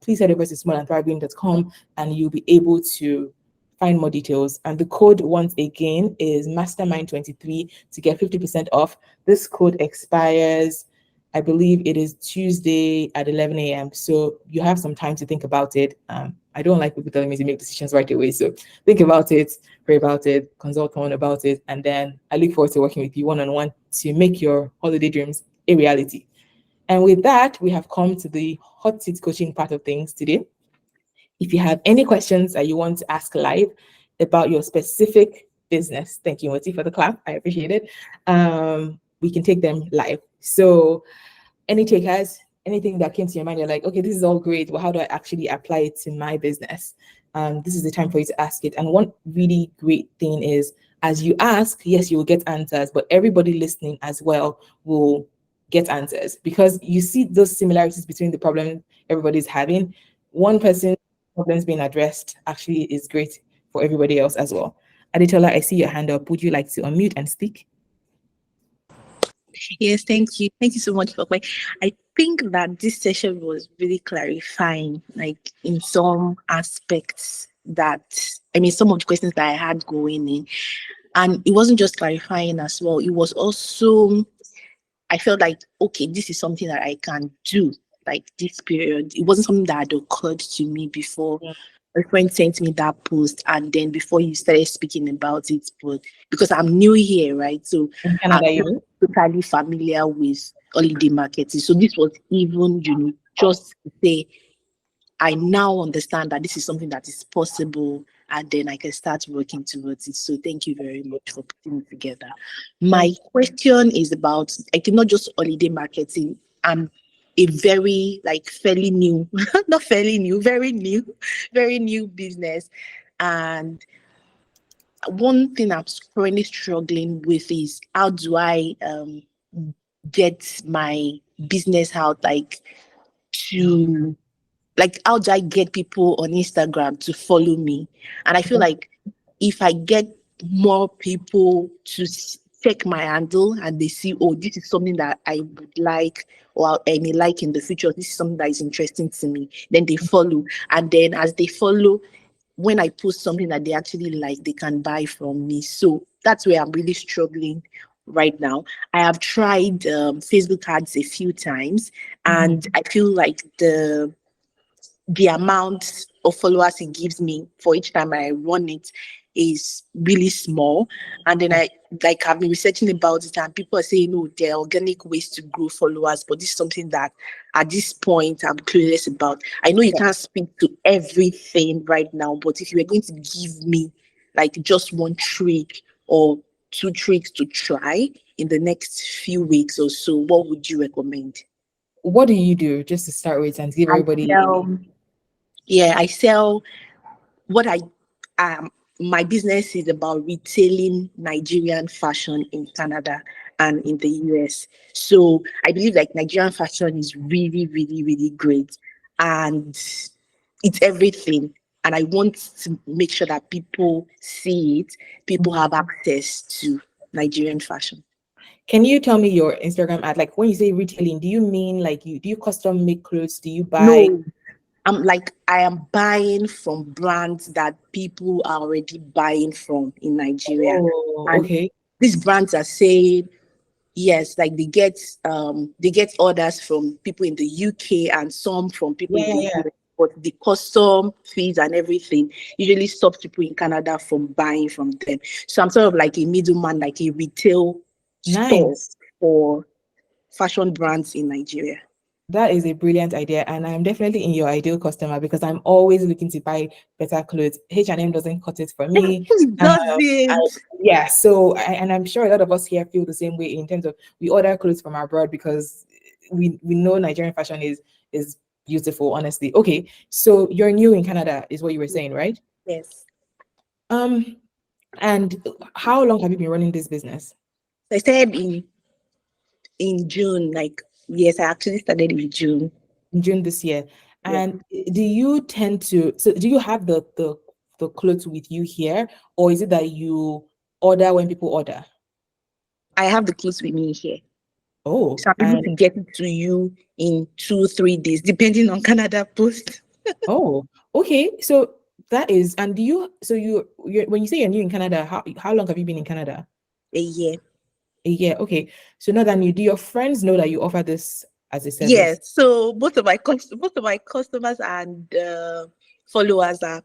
please head over to smallandthriving.com and you'll be able to find more details. And the code, once again, is Mastermind23 to get 50% off. This code expires, I believe it is Tuesday at 11 a.m. So you have some time to think about it. I don't like people telling me to make decisions right away. So think about it, pray about it, consult someone about it. And then I look forward to working with you one-on-one to make your holiday dreams a reality. And with that, we have come to the hot seat coaching part of things today. If you have any questions that you want to ask live about your specific business, thank you, Moti, for the clap. I appreciate it. We can take them live. So any takers, anything that came to your mind, you're like, okay, this is all great, but how do I actually apply it to my business? This is the time for you to ask it. And one really great thing is, as you ask, yes, you will get answers, but everybody listening as well will get answers, because you see those similarities between the problem everybody's having. One person's problems being addressed actually is great for everybody else as well. Aditola, I see your hand up. Would you like to unmute and speak? Yes, thank you. Thank you so much for I think that this session was really clarifying, like in some aspects some of the questions that I had going in. And it wasn't just clarifying as well. It was also, I felt like, okay, this is something that I can do, like this period. It wasn't something that had occurred to me before. Yeah. A friend sent me that post, and then before you started speaking about it, but because I'm new here, right? So In I'm Canada, not totally familiar with holiday marketing. So this was even, just to say, I now understand that this is something that is possible, and then I can start working towards it. So thank you very much for putting it together. My question is about, not just holiday marketing. I'm a very fairly new, not fairly new, very new business. And one thing I'm currently struggling with is, how do I get my business out, to how do I get people on Instagram to follow me? And I feel like if I get more people to check my handle and they see, oh, this is something that I would like, or I may like in the future, this is something that is interesting to me, then they follow. And then as they follow, when I post something that they actually like, they can buy from me. So that's where I'm really struggling right now. I have tried Facebook ads a few times, and I feel like the amount of followers it gives me for each time I run it is really small. And then I've been researching about it, and people are saying, no, there are organic ways to grow followers, but this is something that at this point I'm clueless about. I know you can't speak to everything right now, but if you were going to give me just one trick or two tricks to try in the next few weeks or so, what would you recommend? What do you do, just to start with, and give everybody? I sell what my business is about retailing Nigerian fashion in Canada and in the US. So I believe Nigerian fashion is really, really, really great, and it's everything. And I want to make sure that people see it, people have access to Nigerian fashion. Can you tell me your Instagram ad? Like, when you say retailing, do you mean do you custom make clothes? Do you buy? No, I am buying from brands that people are already buying from in Nigeria. Oh, And okay. these brands are saying, yes, they get orders from people in the UK and some from people in the US. But the custom fees and everything usually stops people in Canada from buying from them. So I'm sort of like a middleman, like a retail store Nice. fashion brands in Nigeria. That is a brilliant idea, and I'm definitely in your ideal customer because I'm always looking to buy better clothes. H&M doesn't cut it for me. Um, Does I, it? yeah, so and I'm sure a lot of us here feel the same way in terms of we order clothes from abroad because we know Nigerian fashion is beautiful, honestly. Okay, so you're new in Canada, is what you were saying, right? Yes. Um, and how long have you been running this business? I started in June. Like, yes, I actually started in June. In June this year. Yeah. And do you tend to, so do you have the clothes with you here, or is it that you order when people order? I have the clothes with me here. Oh, So I'm able and to get it to you in 2, 3 days, depending on Canada Post. oh, okay. So that is, and do you, so when you say you're new in Canada, how long have you been in Canada? A year. A year. Okay. So now that you do your friends know that you offer this as a service? Yes. So both of my customers and followers are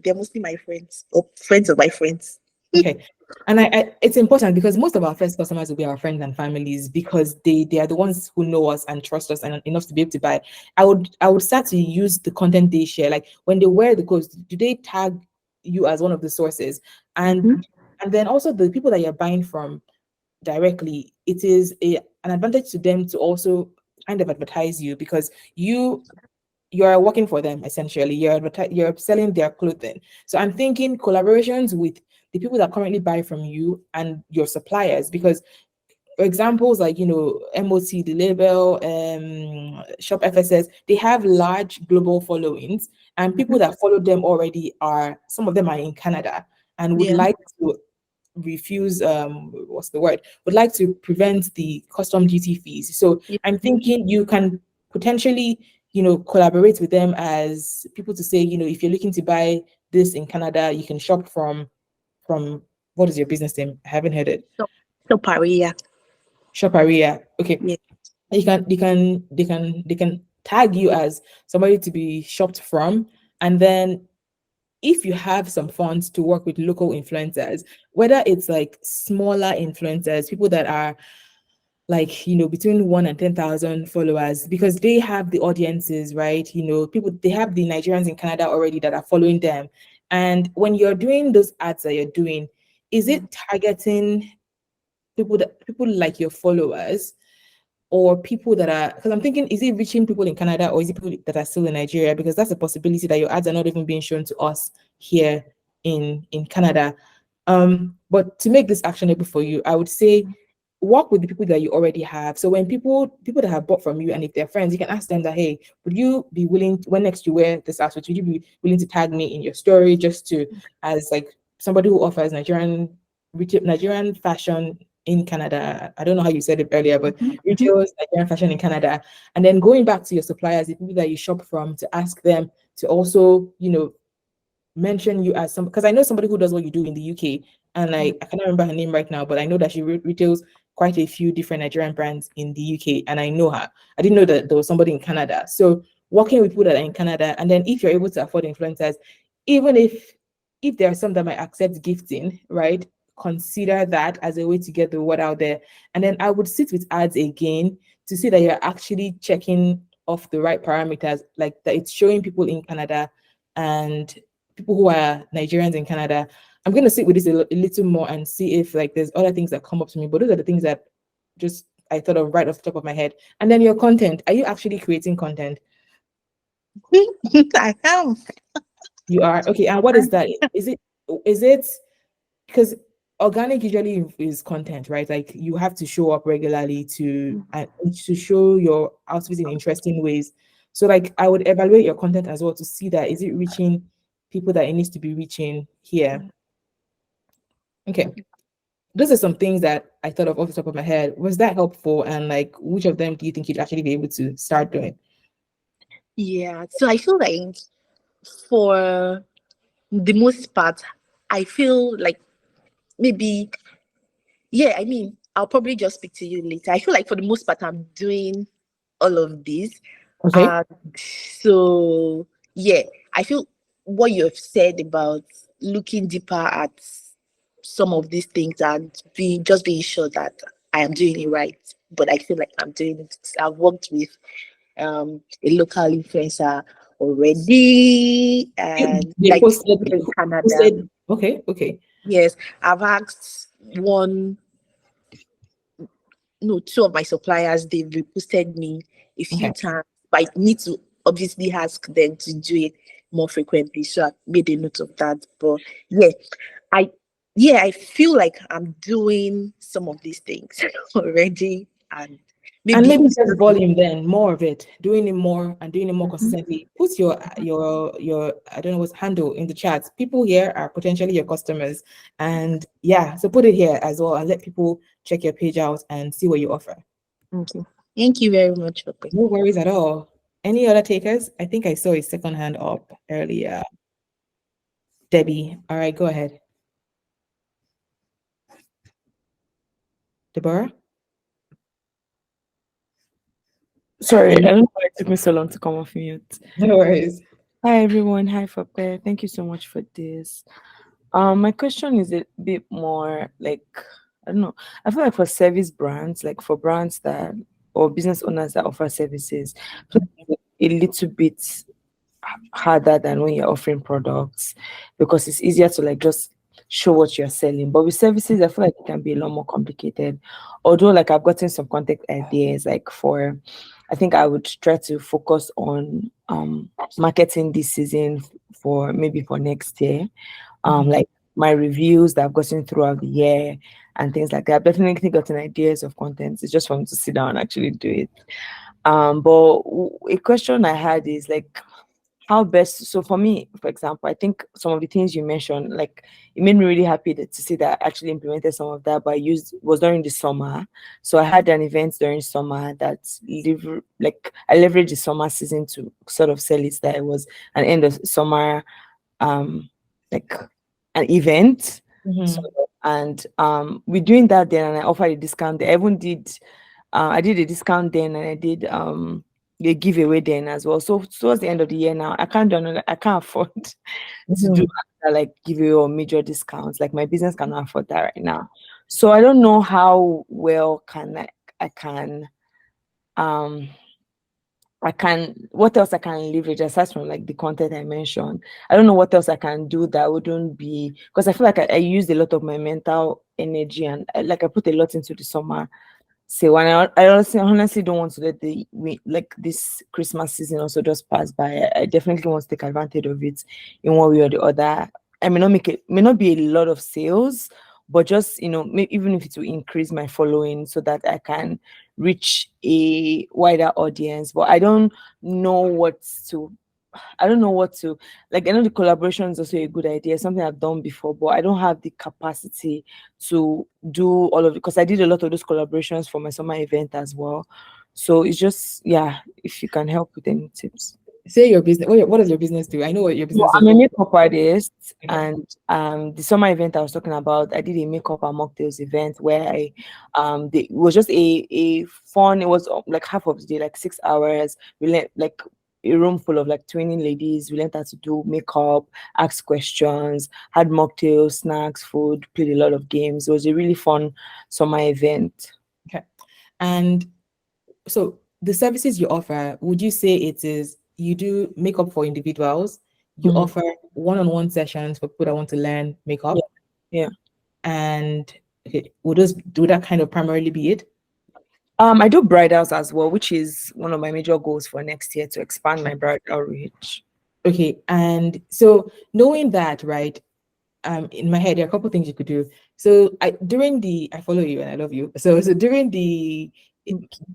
they're mostly my friends or friends of my friends. Okay. And it's important because most of our first customers will be our friends and families because they are the ones who know us and trust us and enough to be able to buy. I would start to use the content they share. Like when they wear the clothes, do they tag you as one of the sources? And Mhm. and then also the people that you're buying from directly, it is an advantage to them to also kind of advertise you because you're working for them essentially. You're selling their clothing. So I'm thinking collaborations with the people that currently buy from you and your suppliers, because examples like MOT, the label, Shop FSS, they have large global followings, and people Mhm. that follow them already are some of them are in Canada and would Yeah. like to refuse what's the word would like to prevent the custom duty fees. So Yeah. I'm thinking you can potentially collaborate with them as people to say, if you're looking to buy this in Canada, you can shop from what is your business name? I haven't heard it. So, so Paria. Shop area. Okay. Yeah. They can tag you as somebody to be shopped from, and then if you have some funds to work with local influencers, whether it's like smaller influencers, people that are like between 1 and 10,000 followers, because they have the audiences, right? People, they have the Nigerians in Canada already that are following them. And when you're doing those ads that you're doing, is it targeting people like your followers, or people that are, because I'm thinking, is it reaching people in Canada or is it people that are still in Nigeria? Because that's a possibility that your ads are not even being shown to us here in Canada. But to make this actionable for you, I would say work with the people that you already have. So when people that have bought from you, and if they're friends, you can ask them that, hey, would you be willing when next you wear this outfit, would you be willing to tag me in your story, just to, as like somebody who offers Nigerian fashion in Canada. I don't know how you said it earlier, but Mhm. Mhm. retail Nigerian fashion in Canada. And then going back to your suppliers, the people that you shop from, to ask them to also, mention you as some, because I know somebody who does what you do in the UK, and I cannot remember her name right now, but I know that she retails quite a few different Nigerian brands in the UK, and I know her. I didn't know that there was somebody in Canada. So working with people that are in Canada, and then if you're able to afford influencers, even if there are some that might accept gifting, right? Consider that as a way to get the word out there. And then I would sit with ads again to see that you're actually checking off the right parameters, like that it's showing people in Canada and people who are Nigerians in Canada. I'm going to sit with this a little more and see if like there's other things that come up to me. But those are the things that just I thought of right off the top of my head. And then your content. Are you actually creating content? I am. You are. Okay. And what is that? Is it because organic usually is content, right? Like you have to show up regularly to show your outfit in interesting ways. So like I would evaluate your content as well to see that is it reaching people that it needs to be reaching here. Okay. Those are some things that I thought of off the top of my head. Was that helpful? And like which of them do you think you'd actually be able to start doing? Yeah. So I feel like for the most part, I feel like maybe, yeah, I mean, I'll probably just speak to you later. I feel like for the most part, I'm doing all of this. Okay. Uh, so, yeah, I feel what you have said about looking deeper at some of these things and being sure that I am doing it right. but I feel like I'm doing it. I've worked with a local influencer already, and They like posted, people in who Canada. posted, okay, okay, Yes, I've asked one, no, two of my suppliers, they've reposted me a few okay. times, but I need to obviously ask them to do it more frequently. So I made a note of that. But yeah, I I feel like I'm doing some of these things already, and And maybe maybe it's just not. volume then, more of it, doing it more and doing it more Mhm. consistently. Put your I don't know what's handle in the chat. People here are potentially your customers. And yeah, so put it here as well and let people check your page out and see what you offer. Okay. Thank you very much for No worries at all. Any other takers? I think I saw a second hand up earlier. Debbie. All right, go ahead. Deborah? Sorry, I don't know why it took me so long to come off mute. No worries. Hi everyone, hi Fape. Thank you so much for this. My question is a bit more like I don't know. I feel like for service brands, like for brands that or business owners that offer services, I feel like it's a little bit harder than when you're offering products because it's easier to like just show what you're selling. But with services, I feel like it can be a lot more complicated. Although like I've gotten some contact ideas like for I think I would try to focus on marketing this season for maybe for next year. Like my reviews that I've gotten throughout the year and things like that. I've definitely gotten ideas of content. It's just for me to sit down and actually do it. But a question I had is like how best so for me, for example, I think some of the things you mentioned, like it made me really happy to see that I actually implemented some of that, but I used was during the summer. So I had an event during summer that like I leveraged the summer season to sort of sell it that it was an end of summer um like an event. So Mhm. and we're doing that then and I offered a discount. I even did I did a discount then and I did a giveaway then as well. So towards the end of the year now, I can't do another, I can't afford to do Mhm. another, like giveaway or major discounts. Like my business cannot afford that right now. So I don't know how well I can um what else I can leverage aside from like the content I mentioned. I don't know what else I can do that wouldn't be because I feel like I used a lot of my mental energy and like I put a lot into the summer. So when I honestly don't want to let like this Christmas season also just pass by. I definitely want to take advantage of it in one way or the other. I may not be a lot of sales, but just even if it will increase my following so that I can reach a wider audience. But know what to I don't know what to like. I know the collaboration is also a good idea, something I've done before, but I don't have the capacity to do all of it because I did a lot of those collaborations for my summer event as well. So it's just, yeah, if you can help with any tips. Say your business. What does your business do? I know what your Well, business does. I'm a makeup artist, Okay. and the summer event I was talking about, I did a makeup and mocktails event where it was just a fun. It was like half of the day, like 6 hours. We learned like a room full of like 20 ladies. We learned how to do makeup, ask questions, had mocktails, snacks, food, played a lot of games. It was a really fun summer event. Okay. And so the services you offer, would you say it is you do makeup for individuals, you Mhm. offer one-on-one sessions for people that want to learn Yeah, makeup, yeah. and okay, would that kind of primarily be it? I do bridals as well, which is one of my major goals for next year to expand my bridal reach. Okay, and so knowing that, right? In my head, there are a couple things you could do. So I follow you and I love you. So during the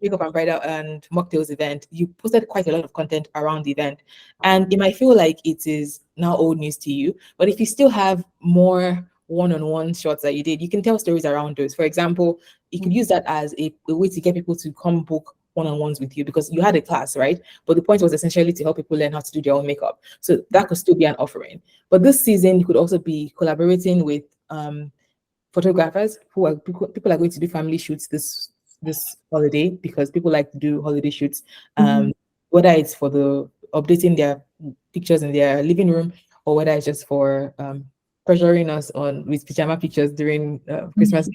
makeup and bridal and mocktails event, you posted quite a lot of content around the event. And it might feel like it is now old news to you. But if you still have more one-on-one shots that you did, you can tell stories around those. For example, you could use that as a way to get people to come book one-on-ones with you because you had a class, right? But the point was essentially to help people learn how to do their own makeup. So that could still be an offering. But this season, you could also be collaborating with photographers people are going to do family shoots this holiday because people like to do holiday shoots. Mhm. Whether it's for the updating their pictures in their living room or whether it's just for pressuring us on with pajama pictures during Christmas.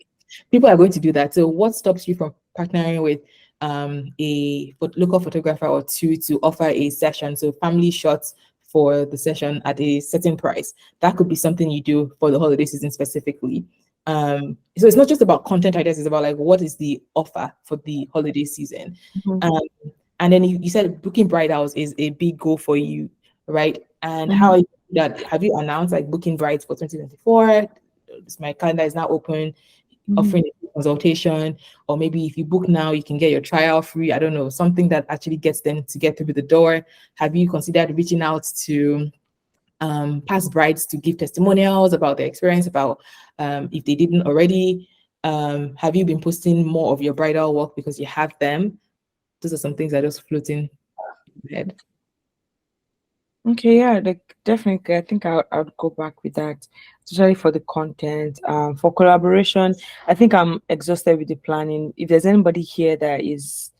People are going to do that. So what stops you from partnering with a local photographer or two to offer a session? So family shots for the session at a certain price. That could be something you do for the holiday season specifically. So it's not just about content ideas, it's about like what is the offer for the holiday season. Mhm. Um, and then you said booking bridals is a big goal for you, right? And how Mhm. are you that? Have you announced like booking brides for 2024? My calendar is now open, Mhm. offering a consultation, or maybe if you book now, you can get your trial free. I don't know, something that actually gets them to get through the door. Have you considered reaching out to past brides to give testimonials about their experience, about if they didn't already? Have you been posting more of your bridal work because you have them? Those are some things that are just floating in my head. Okay, yeah, like definitely. I think I'll go back with that, especially for the content. For collaboration, I think I'm exhausted with the planning. If there's anybody here that is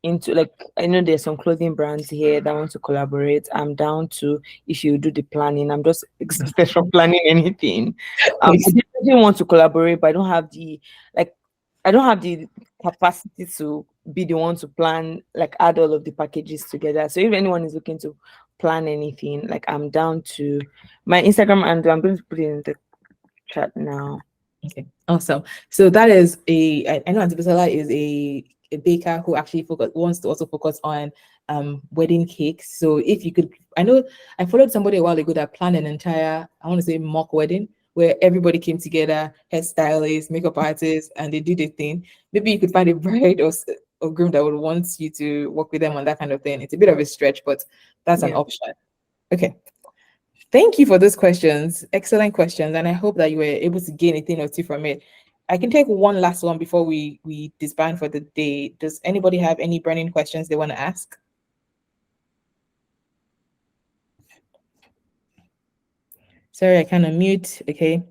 into, like, I know there's some clothing brands here that want to collaborate. I'm down to, if you do the planning. I'm just exhausted from planning anything. I definitely want to collaborate, but I don't have the, like, I don't have the capacity to be the one to plan, like, add all of the packages together. So if anyone is looking to plan anything, like, I'm down to my Instagram, and I'm going to put it in the chat now. Okay, awesome. So that is I know Auntie Bisola is a baker who actually wants to also focus on wedding cakes. So if you could, I know I followed somebody a while ago that planned an entire, I want to say, mock wedding where everybody came together, hairstylists, makeup artists, and they do their thing. Maybe you could find a bride or groom that would want you to work with them on that kind of thing. It's a bit of a stretch, but that's an Yeah. option. Okay. Thank you for those questions. Excellent questions. And I hope that you were able to gain a thing or two from it. I can take one last one before we disband for the day. Does anybody have any burning questions they want to ask? Sorry, I can unmute. Okay.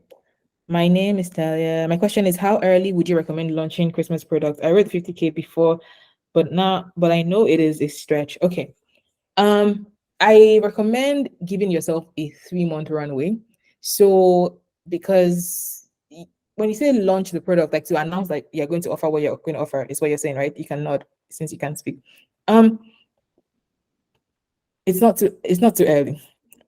My name is Talia. My question is, how early would you recommend launching Christmas products? I read 50K before, but I know it is a stretch. Okay. I recommend giving yourself a 3-month runway. So because when you say launch the product, like to announce like you're going to offer what you're going to offer, is what you're saying, right? You can nod since you can't speak. Um, it's not too early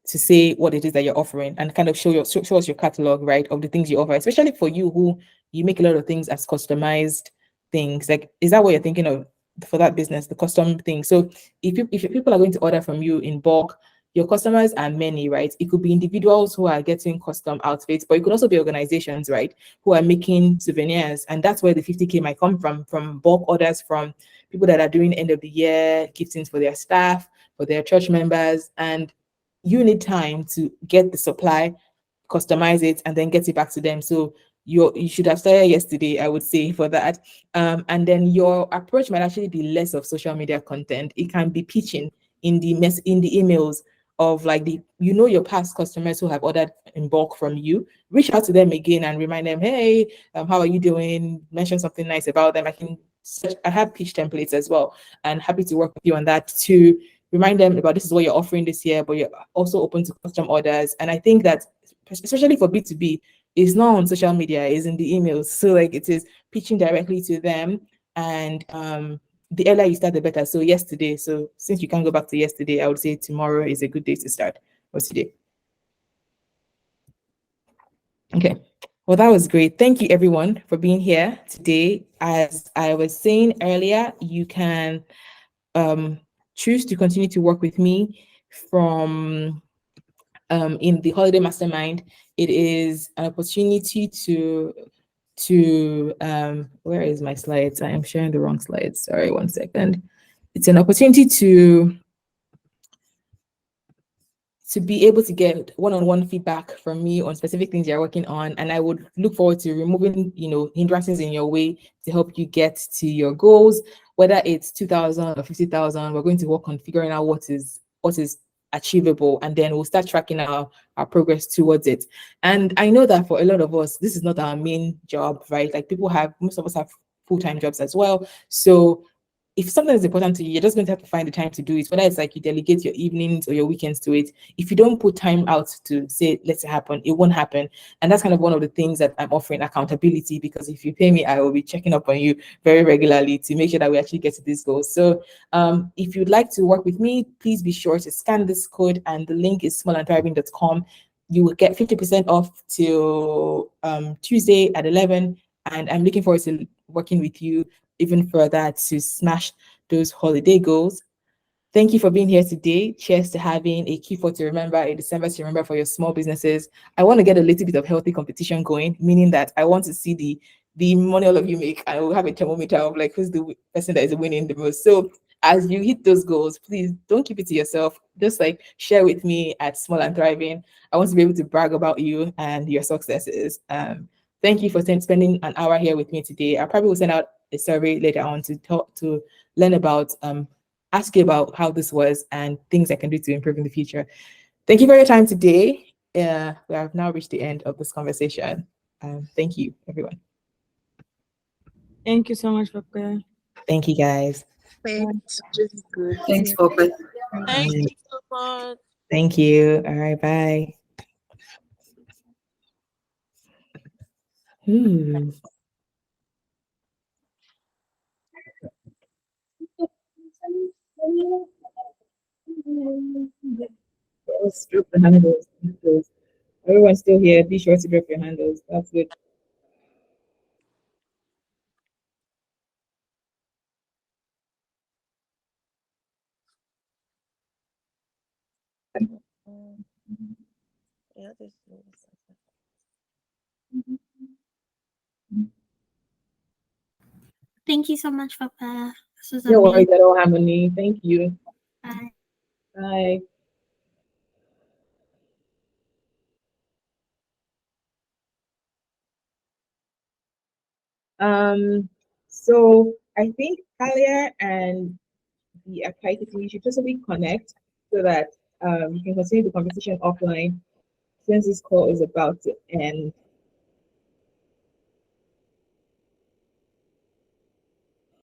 to say what it is that you're offering and kind of show us your catalog, right, of the things you offer, especially for you who you make a lot of things as customized things. Like, is that what you're thinking of for that business, the custom thing? So if people are going to order from you in bulk, your customers are many, right? It could be individuals who are getting custom outfits, but it could also be organizations, right, who are making souvenirs. And that's where the 50K might come from bulk orders from people that are doing end of the year giftings for their staff, for their church members. And you need time to get the supply, customize it, and then get it back to them. So you should have started yesterday, I would say, for that. And then your approach might actually be less of social media content. It can be pitching in the emails of like your past customers who have ordered in bulk from you. Reach out to them again and remind them, hey, how are you doing? Mention something nice about them. I have pitch templates as well, and happy to work with you on that to remind them about this is what you're offering this year, but you're also open to custom orders. And I think that, especially for B2B, it's not on social media, it's in the emails. So like it is pitching directly to them. And the earlier you start, the better. So yesterday, so since you can't go back to yesterday, I would say tomorrow is a good day to start, or today. Okay. Well, that was great. Thank you everyone for being here today. As I was saying earlier, you can choose to continue to work with me from in the holiday mastermind. It is an opportunity to where is my slides? I am sharing the wrong slides. Sorry, 1 second. It's an opportunity to be able to get one-on-one feedback from me on specific things you're working on. And I would look forward to removing, hindrances in your way to help you get to your goals, whether it's 2,000 or 50,000. We're going to work on figuring out what is achievable, and then we'll start tracking our progress towards it. And I know that for a lot of us, this is not our main job, right? Like most of us have full-time jobs as well. So if something is important to you, you're just going to have to find the time to do it. Whether it's like you delegate your evenings or your weekends to it, if you don't put time out to say let's happen, it won't happen. And that's kind of one of the things that I'm offering, accountability, because if you pay me, I will be checking up on you very regularly to make sure that we actually get to these goals. So if you'd like to work with me, please be sure to scan this code, and the link is smallandthriving.com. You will get 50% off till Tuesday at 11. And I'm looking forward to working with you even further to smash those holiday goals. Thank you for being here today. Cheers to having a Q4 to remember, a December to remember for your small businesses. I want to get a little bit of healthy competition going, meaning that I want to see the money all of you make. I will have a thermometer of like who's the person that is winning the most. So as you hit those goals, please don't keep it to yourself. Just like share with me at Small and Thriving. I want to be able to brag about you and your successes. Thank you for spending an hour here with me today. I probably will send out a survey later on to learn about ask you about how this was and things I can do to improve in the future. Thank you for your time today. We have now reached the end of this conversation. Thank you, everyone. Thank you so much, Papa. Thank you, guys. It's really good. Thanks, Pope. Thank you so much. Thank you. All right, bye. Let's drop the handles. Everyone's still here. Be sure to drop your handles. That's good. Yeah, this Thank you so much, Papa. This was No worries amazing. at all, Harmony. Thank you. Bye. Bye. So I think Talia and the Akaitiki should possibly connect so that you can continue the conversation offline since this call is about to end.